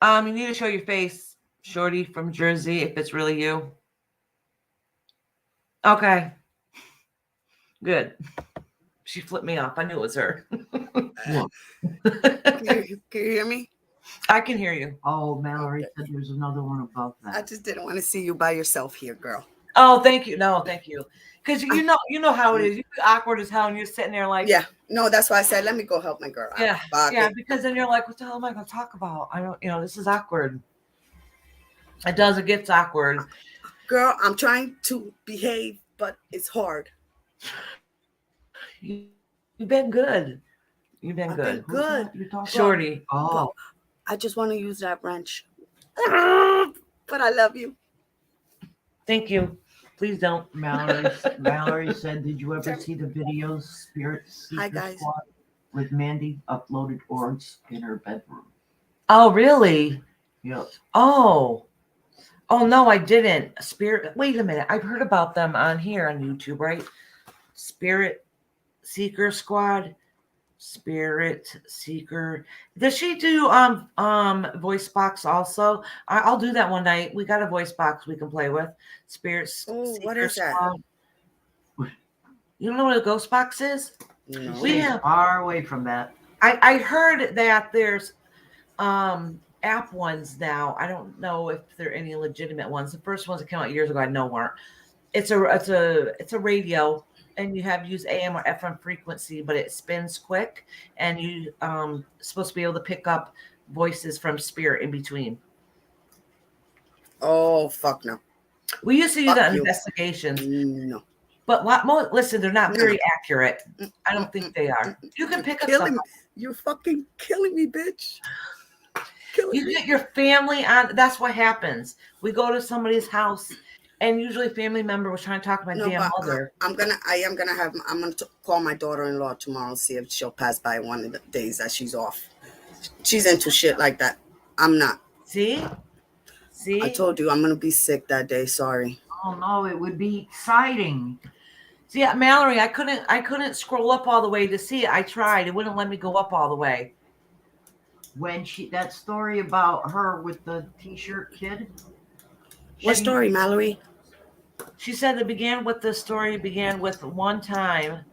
You need to show your face, Shorty from Jersey, if it's really you. Okay. Good. She flipped me off. I knew it was her. Can you hear me? I can hear you. Oh, Mallory said there's another one above that. I just didn't want to see you by yourself here, girl. Oh, thank you. No, thank you. Because you know how it is. You're awkward as hell, and you're sitting there like, Yeah, no, that's why I said let me go help my girl. yeah, Fuck yeah. it. Because then you're like, what the hell am I going to talk about? I don't, this is awkward. It does. It gets awkward. Girl, I'm trying to behave, but it's hard. You've been good. You've been I've good. been good. You're talking Shorty. Oh, I just want to use that wrench. But I love you. Thank you. Please don't. Mallory said, did you ever see the videos Spirit Seeker Hi, guys. Squad with Mandy uploaded orgs in her bedroom? Oh, really? Yep. Oh no, I didn't. Spirit. Wait a minute. I've heard about them on here on YouTube, right? Spirit Seeker Squad. Spirit Seeker. Does she do voice box also? I'll do that one night. We got a voice box we can play with. Spirit Oh, Seeker what is that? Squad. You don't know what a ghost box is? No. We She's have- far away from that. I heard that there's app ones now. I don't know if there are any legitimate ones. The first ones that came out years ago, I know weren't. It's a radio, and you have to use AM or FM frequency, but it spins quick, and you supposed to be able to pick up voices from spirit in between. Oh, fuck no. We used to use Fuck that in you. investigations, No. but listen, they're not very accurate. I don't think they are. You can pick up Killing something. me. You're fucking killing me, bitch. killing You me. get your family on. That's what happens. We go to somebody's house, and usually a family member was trying to talk to my No, damn but mother. I'm gonna call my daughter-in-law tomorrow and see if she'll pass by one of the days that she's off. She's into shit like that. I'm not. See? I told you I'm gonna be sick that day. Sorry. Oh no, it would be exciting. See, Mallory, I couldn't scroll up all the way to see it. I tried. It wouldn't let me go up all the way. When that story about her with the t-shirt kid. What story, Mallory? She said the story began with one time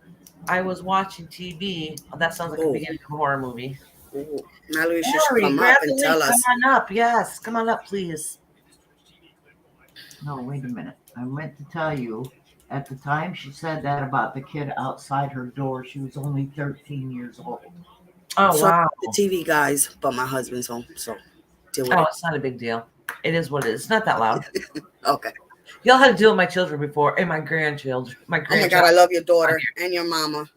I was watching TV. Oh, that sounds like the beginning of a horror movie. Ooh, Mallory should Mallory, come grab up the and link. tell us. Come on up. Yes, come on up, please. No, wait a minute. I meant to tell you, at the time she said that about the kid outside her door, she was only 13 years old. Oh, So, wow. The TV guys, but my husband's home, so deal with Oh, it. it's not a big deal. It is what it is. It's not that loud. Okay. Y'all had to deal with my children before, and my grandchildren. Oh my God, I love your daughter and your mama.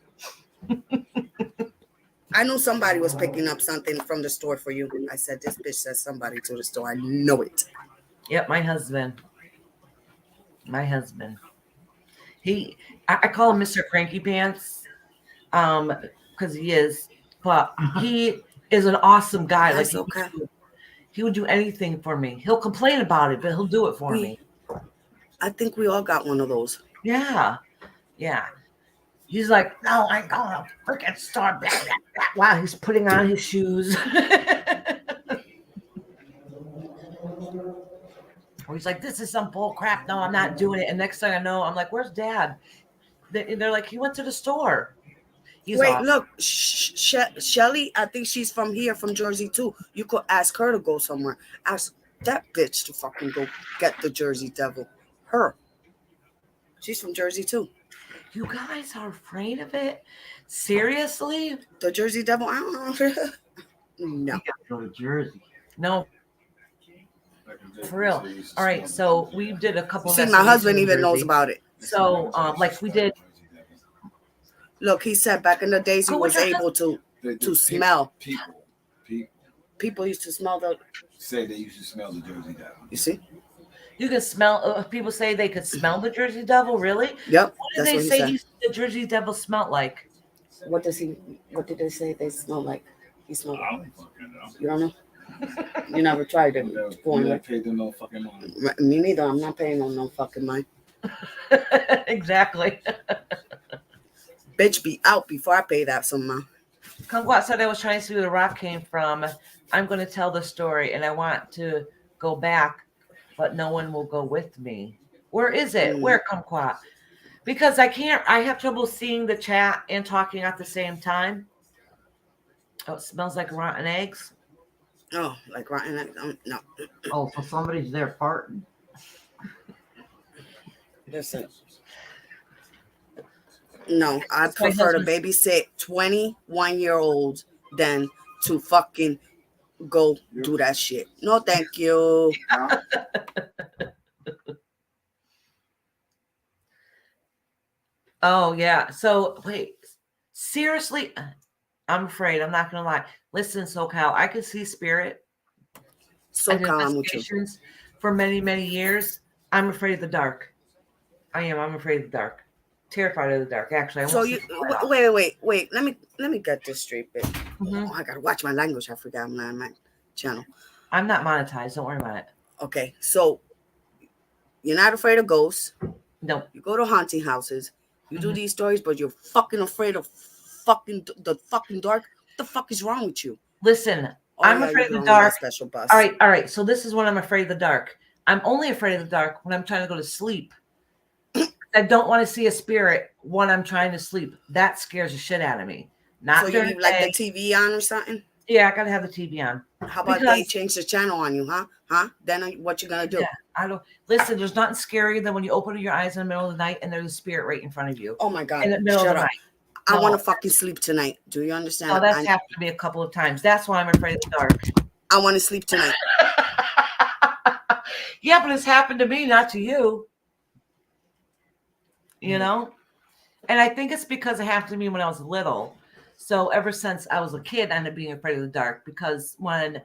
I knew somebody was picking up something from the store for you. I said, this bitch says somebody to the store. I know it. Yep, my husband. My husband. I call him Mr. Cranky Pants, because he is, but he is an awesome guy. That's Like okay. he would do anything for me. He'll complain about it, but he'll do it for me. I think we all got one of those. Yeah. Yeah. He's like, no, I'm going to freaking store. Blah, blah, blah, while he's putting on his shoes. Or he's like, this is some bull crap. No, I'm not doing it. And next thing I know, I'm like, where's Dad? They're like, he went to the store. He's Wait, awesome. look, Shelly, I think she's from here, from Jersey too. You could ask her to go somewhere. Ask that bitch to fucking go get the Jersey Devil. Her. She's from Jersey too. You guys are afraid of it? Seriously? The Jersey Devil? I don't know. No. You gotta go to Jersey. No. For real. All right. So we did a couple. See, my husband even knows about it. So, like we did. Look, he said back in the days he was able to smell. People used to smell the. Say they used to smell the Jersey Devil. You see? You can smell. People say they could smell the Jersey Devil. Really? Yep. What did they say the Jersey Devil smelled like? What did they say they smell like? He smelled like. You don't know? You never tried it. You never paid them no fucking money. Me neither. I'm not paying them no fucking money. Exactly. Bitch be out before I pay that some money. Kumquat said I was trying to see where the rock came from. I'm going to tell the story and I want to go back, but no one will go with me. Where is it? Where, Kumquat? Because I have trouble seeing the chat and talking at the same time. Oh, it smells like rotten eggs. Oh, like rotten eggs? No. Oh, so somebody's there farting. Listen. No, I prefer to babysit 21-year-olds than to fucking go do that shit. No, thank you. Oh, yeah. So, wait. Seriously? I'm afraid. I'm not going to lie. Listen, SoCal, I can see spirit. SoCal, I'm with you. For many, many years. I'm afraid of the dark. I am. I'm afraid of the dark. Terrified of the dark, actually. So you wait. Let me get this straight, bitch. Mm-hmm. Oh, I gotta watch my language. I forgot I'm on my channel. I'm not monetized. Don't worry about it. Okay, so you're not afraid of ghosts. No. You go to haunting houses. You do these stories, but you're fucking afraid of the fucking dark. What the fuck is wrong with you? Listen, I'm afraid of the dark. Special bus. All right. So this is when I'm afraid of the dark. I'm only afraid of the dark when I'm trying to go to sleep. I don't want to see a spirit when I'm trying to sleep. That scares the shit out of me. Not so you leave like the TV on or something? Yeah, I gotta have the TV on. How about they change the channel on you, huh? Then what you gonna do? Yeah, I don't listen. There's nothing scarier than when you open your eyes in the middle of the night and there's a spirit right in front of you. Oh my God! In the middle of the night. I want to fucking sleep tonight. Do you understand? No, that's happened to me a couple of times. That's why I'm afraid of the dark. I want to sleep tonight. Yeah, but it's happened to me, not to you. You know? And I think it's because it happened to me when I was little. So ever since I was a kid, I ended up being afraid of the dark because when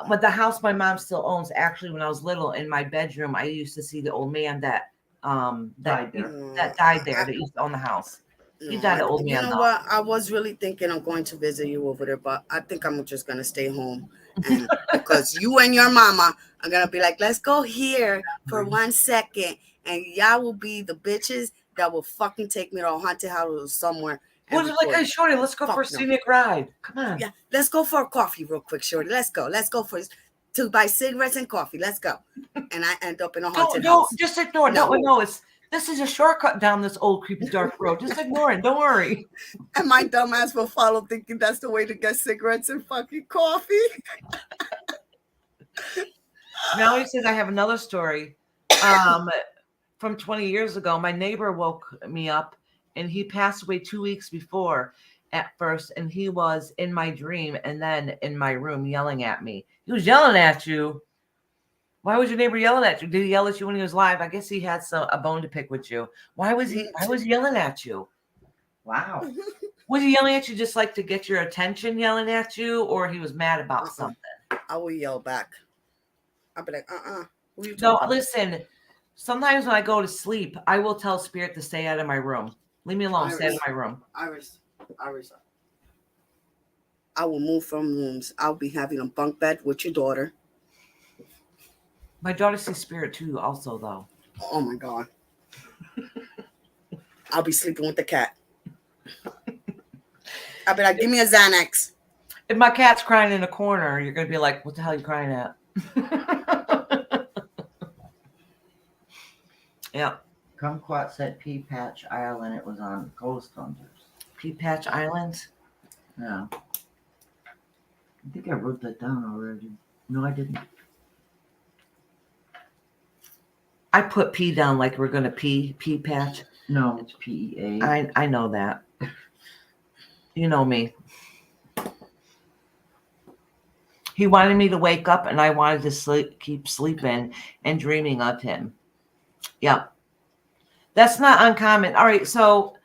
But the house my mom still owns, actually, when I was little, in my bedroom, I used to see the old man that Died there. died there, that used to own the house. He died an old You man, know though. what? I was really thinking of going to visit you over there, but I think I'm just gonna stay home, and because you and your mama are gonna be like, let's go here for 1 second, and y'all will be the bitches that will fucking take me to a haunted house somewhere. Who's like, hey, Shorty, let's go for a Fuck no. scenic ride. Come on. Yeah, let's go for a coffee real quick, Shorty. Let's go. Let's go to buy cigarettes and coffee. Let's go. And I end up in a haunted Don't house. just ignore it. No, this is a shortcut down this old creepy dark road. Just ignore it. Don't worry. And my dumbass will follow thinking that's the way to get cigarettes and fucking coffee. Now he says I have another story from 20 years ago. My neighbor woke me up, and he passed away 2 weeks before at first, and he was in my dream and then in my room yelling at me. He was yelling at you. Why was your neighbor yelling at you? Did he yell at you when he was live? I guess he had a bone to pick with you. Why was he yelling at you? Wow. Was he yelling at you just like to get your attention yelling at you, or he was mad about something? I will yell back. I'll be like, who you No, talking? listen. Sometimes when I go to sleep, I will tell spirit to stay out of my room. Leave me alone. Stay out of my room. Iris. I will move from rooms. I'll be having a bunk bed with your daughter. My daughter sees spirit too, also, though. Oh my God. I'll be sleeping with the cat. I'll be like, give me a Xanax. If my cat's crying in a corner, you're going to be like, what the hell are you crying at? Yeah. Kumquat said Pea Patch Island. It was on Ghost Hunters. Pea Patch Island? Yeah. I think I wrote that down already. No, I didn't. I put P down like we're going to pea patch. No, it's PEA. I know that. You know me. He wanted me to wake up, and I wanted to keep sleeping and dreaming of him. Yeah. That's not uncommon. All right. So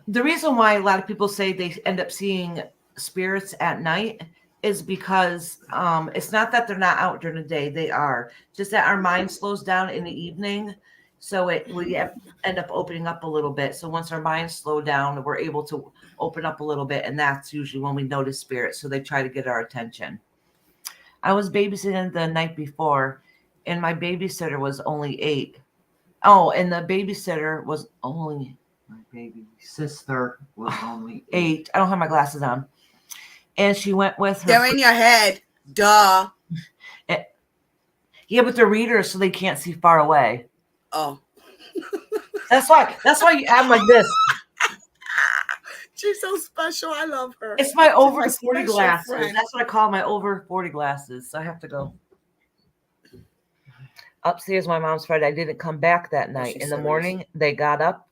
the reason why a lot of people say they end up seeing spirits at night is because it's not that they're not out during the day. They are. Just that our mind slows down in the evening. So we end up opening up a little bit. So once our minds slow down, we're able to open up a little bit. And that's usually when we notice spirits. So they try to get our attention. I was babysitting the night before, and my babysitter was only 8. Oh, and the babysitter was only... My baby sister was only 8. I don't have my glasses on. And she went with her. They're in your head. Duh. Yeah, but they're readers, so they can't see far away. Oh. That's why you act like this. She's so special. I love her. It's my over 40 special glasses. friend. That's what I call my over 40 glasses. So I have to go. Upstairs, my mom's Friday. I didn't come back that night. In the morning, they got up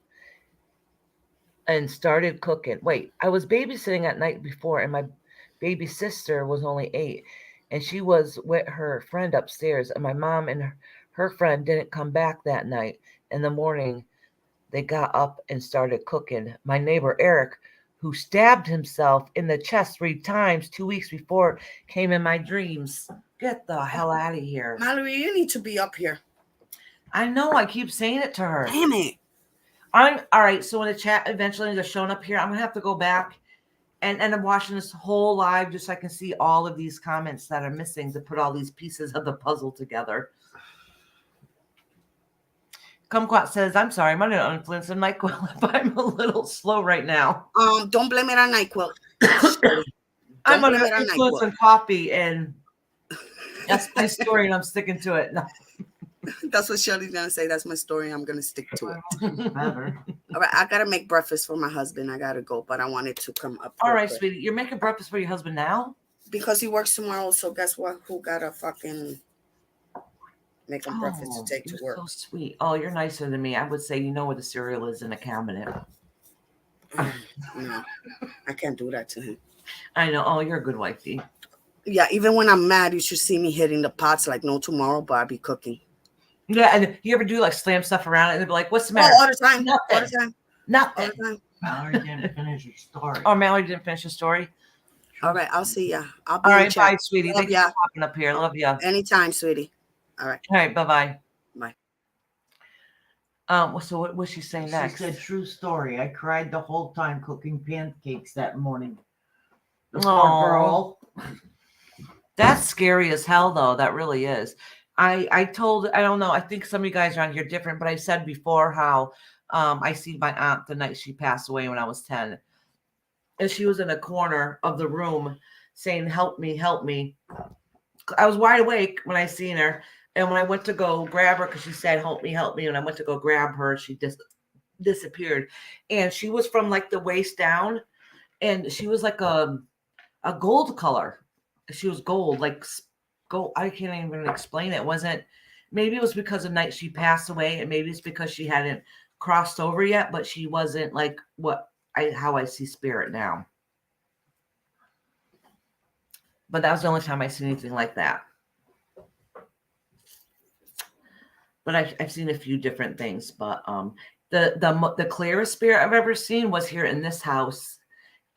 and started cooking. Wait, I was babysitting at night before, and my baby sister was only 8, and she was with her friend upstairs, and my mom and her friend didn't come back that night. In the morning, they got up and started cooking. My neighbor, Eric, who stabbed himself in the chest 3 times 2 weeks before, came in my dreams. Get the hell out of here. Mallory, you need to be up here. I know. I keep saying it to her. Damn it. All right. So when the chat eventually is showing up here, I'm going to have to go back and I'm watching this whole live just so I can see all of these comments that are missing to put all these pieces of the puzzle together. Kumquat says, I'm sorry, I'm under the influence of NyQuil if I'm a little slow right now. Don't blame it on NyQuil. I'm under the influence of coffee, and that's my story, and I'm sticking to it. No. That's what Shelly's going to say. That's my story. I'm going to stick to it. better. All right. I got to make breakfast for my husband. I got to go, but I wanted to come up. All right, quick. sweetie. You're making breakfast for your husband now? Because he works tomorrow. So guess what? Who got to fucking make him breakfast to take to work? So sweet. Oh, you're nicer than me. I would say you know where the cereal is in the cabinet. No, I can't do that to him. I know. Oh, you're a good wifey. Yeah, even when I'm mad, you should see me hitting the pots like no tomorrow, but I be cooking. Yeah, and you ever do like slam stuff around it and they'll be like, what's the matter? Oh, all the time. Nothing. All the time. Nothing. All the time. Mallory didn't finish her story. Oh, Mallory didn't finish the story. All right, I'll see ya. I'll be All in right, chat. bye, sweetie. Love Thanks ya. for popping up here. Love ya. Anytime, sweetie. All right. All right, bye-bye. Bye. So what was she saying She next? said, true story. I cried the whole time cooking pancakes that morning. The Aw. poor girl. That's scary as hell, though. That really is. I don't know. I think some of you guys around here are different, but I said before how I see my aunt the night she passed away when I was 10. And she was in a corner of the room saying, help me, help me. I was wide awake when I seen her. And when I went to go grab her, because she said, help me. And I went to go grab her, she just disappeared. And she was from like the waist down. And she was like a gold color. She was gold, like gold. I can't even explain it. It wasn't, maybe it was because the night she passed away, and maybe it's because she hadn't crossed over yet, but she wasn't like how I see spirit now. But that was the only time I seen anything like that. But I've seen a few different things. But the clearest spirit I've ever seen was here in this house.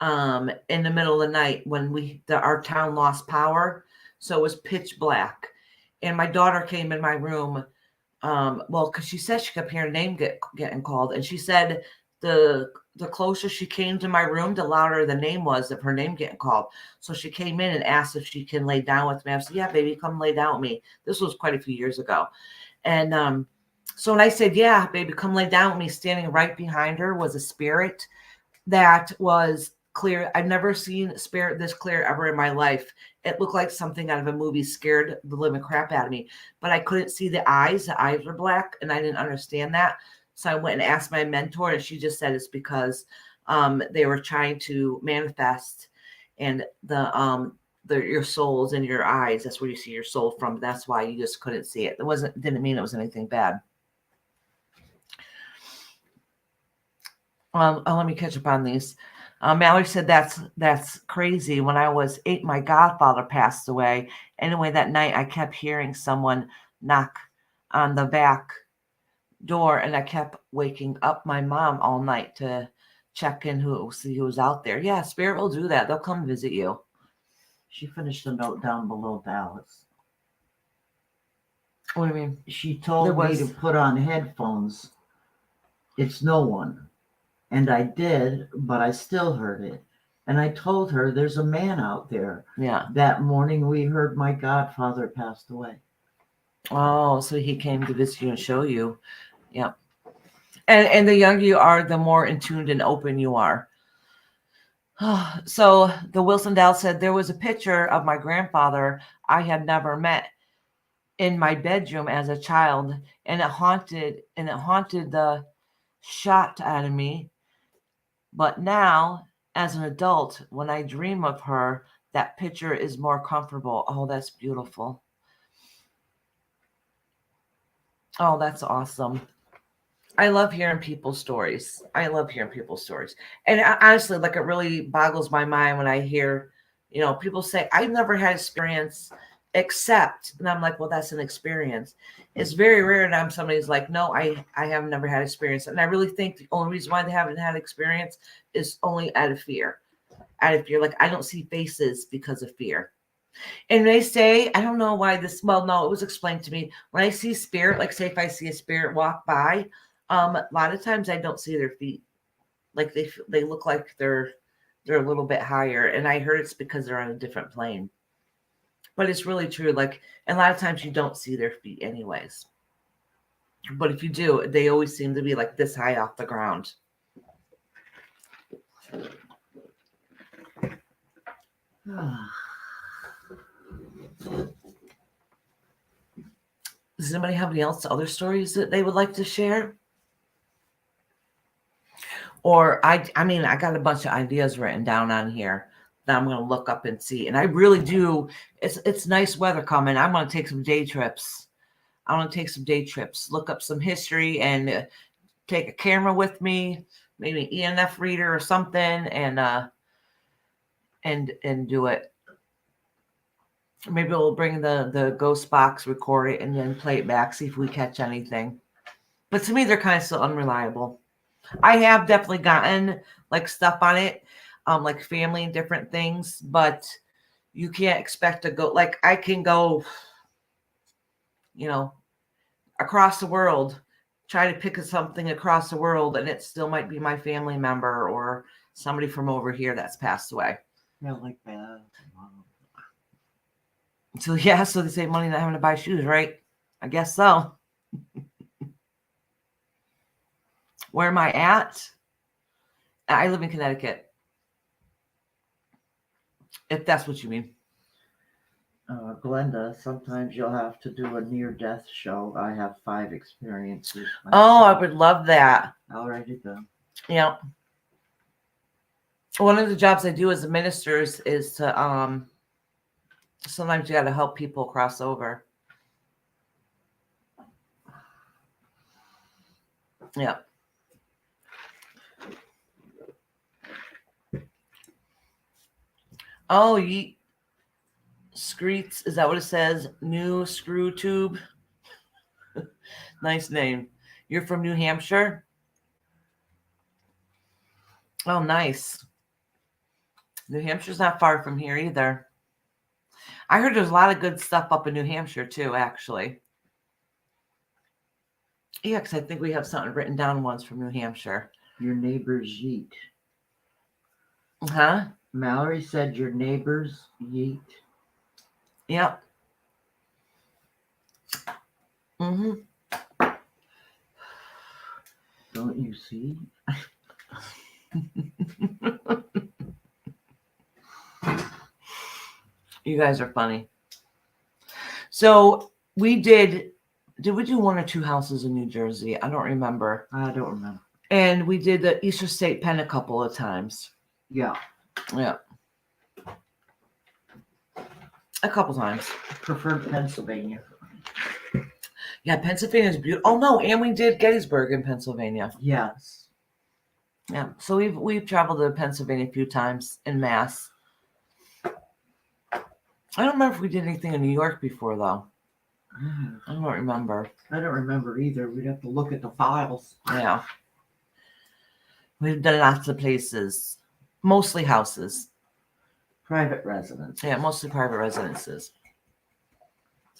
In the middle of the night when our town lost power, so it was pitch black, and my daughter came in my room, because she said she kept hearing her name getting called, and she said the closer she came to my room, the louder the name was of her name getting called. So she came in and asked if she can lay down with me. I said, yeah, baby, come lay down with me. This was quite a few years ago, and so when I said, yeah, baby, come lay down with me, standing right behind her was a spirit that was clear. I've never seen a spirit this clear ever in my life. It looked like something out of a movie, scared the living crap out of me, but I couldn't see the eyes. The eyes were black, and I didn't understand that. So I went and asked my mentor, and she just said it's because they were trying to manifest, and your soul's in your eyes. That's where you see your soul from. That's why you just couldn't see it. Didn't mean it was anything bad. Let me catch up on these. Mallory said that's crazy. When I was 8, my godfather passed away. Anyway, that night I kept hearing someone knock on the back door, and I kept waking up my mom all night to check in see who was out there. Yeah, spirit will do that. They'll come visit you. She finished the note down below Dallas. What do you mean? She told me to put on headphones. It's no one. And I did, but I still heard it. And I told her there's a man out there. Yeah. That morning we heard my godfather passed away. Oh, so he came to visit you and show you. Yeah. And the younger you are, the more in tuned and open you are. So the Wilson Dow said there was a picture of my grandfather I had never met in my bedroom as a child, and it haunted the shot out of me. But now, as an adult, when I dream of her, that picture is more comfortable. Oh, that's beautiful. Oh, that's awesome. I love hearing people's stories. And honestly, like, it really boggles my mind when I hear, people say, I've never had experience except, and I'm like, well, that's an experience. It's very rare that somebody's like, no, I have never had experience. And I really think the only reason why they haven't had experience is only out of fear. Like, I don't see faces because of fear. And they say, I don't know why this, well, no, it was explained to me. When I see spirit, like, say if I see a spirit walk by, a lot of times I don't see their feet. Like, they look like they're a little bit higher. And I heard it's because they're on a different plane. But it's really true. Like, and a lot of times you don't see their feet anyways. But if you do, they always seem to be like this high off the ground. Does anybody have any other stories that they would like to share? Or I mean, I got a bunch of ideas written down on here that I'm going to look up and see. And I really do. It's nice weather coming. I'm going to take some day trips. Look up some history and take a camera with me, maybe an EMF reader or something, and do it. Maybe we'll bring the ghost box, record it, and then play it back, see if we catch anything. But to me, they're kind of still unreliable. I have definitely gotten like stuff on it. like family and different things, but you can't expect to go, like I can go, across the world, try to pick something across the world, and it still might be my family member or somebody from over here that's passed away. Yeah, like that. Wow. So yeah, so they save money not having to buy shoes, right? I guess so. Where am I at? I live in Connecticut. If that's what you mean. Glenda, sometimes you'll have to do a near-death show. I have 5 experiences. Oh, I myself. would love that. I'll write it down. Yeah. One of the jobs I do as a minister is to sometimes you got to help people cross over. Yeah. Oh, ye Screets, is that what it says? New Screw Tube. Nice name. You're from New Hampshire? Oh, nice. New Hampshire's not far from here either. I heard there's a lot of good stuff up in New Hampshire too, actually. Yeah, because I think we have something written down once from New Hampshire. Your neighbor's yeet. Huh? Mallory said your neighbor's yeet. Yep. Mm-hmm. Don't you see? You guys are funny. So we did we do 1 or 2 houses in New Jersey? I don't remember. I don't remember. And we did the Easter State Pen a couple of times. Yeah. Yeah. A couple times. Preferred Pennsylvania. Yeah, Pennsylvania's beautiful. Oh no, and we did Gettysburg in Pennsylvania. Yes. Yeah. So we've traveled to Pennsylvania a few times in Mass. I don't remember if we did anything in New York before though. I don't remember. I don't remember either. We'd have to look at the files. Yeah. We've done lots of places. Mostly houses. Private residence. Yeah, mostly private residences.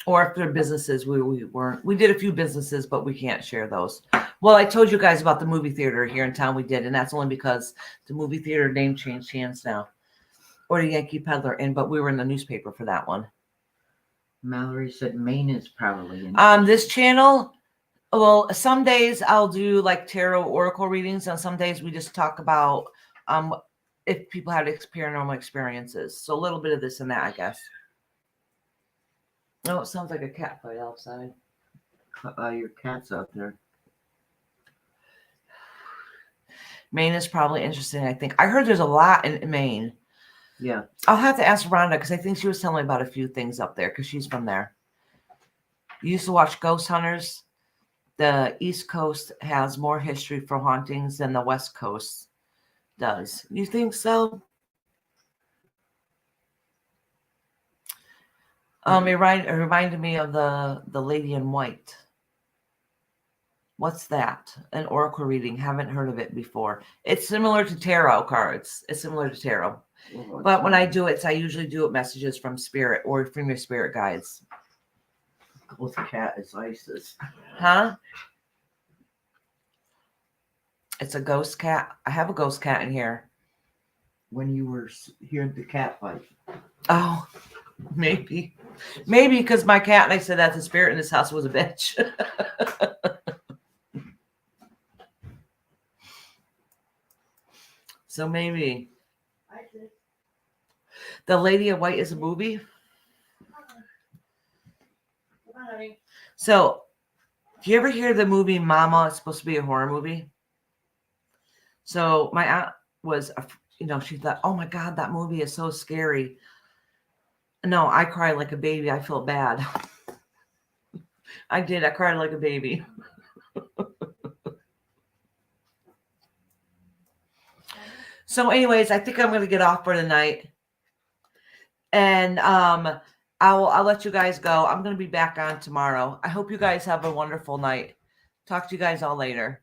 Or if they're businesses, we weren't. We did a few businesses, but we can't share those. Well, I told you guys about the movie theater here in town we did, and that's only because the movie theater name changed hands now. Or the Yankee Peddler, but we were in the newspaper for that one. Mallory said Maine is probably in. This channel, well, some days I'll do like tarot oracle readings, and some days we just talk about if people have paranormal experiences. So a little bit of this and that, I guess. Oh, it sounds like a cat fight outside. Your cat's out there. Maine is probably interesting, I think. I heard there's a lot in Maine. Yeah. I'll have to ask Rhonda because I think she was telling me about a few things up there because she's from there. You used to watch Ghost Hunters. The East Coast has more history for hauntings than the West Coast does. You think so? It reminded me of the Lady in White. What's that? An oracle reading. Haven't heard of it before. It's similar to tarot cards. It's similar to tarot. But when I do it, I usually do it messages from spirit or from your spirit guides. Ghost cat is ISIS. Huh? It's a ghost cat. I have a ghost cat in here. When you were hearing the cat fight. Oh, maybe. Maybe because my cat, and I said that the spirit in this house was a bitch. So maybe. The Lady in White is a movie. So, do you ever hear the movie Mama? It's supposed to be a horror movie. So my aunt was, she thought, oh my God, that movie is so scary. No, I cried like a baby. I felt bad. I did. I cried like a baby. So anyways, I think I'm going to get off for the night. And I'll let you guys go. I'm going to be back on tomorrow. I hope you guys have a wonderful night. Talk to you guys all later.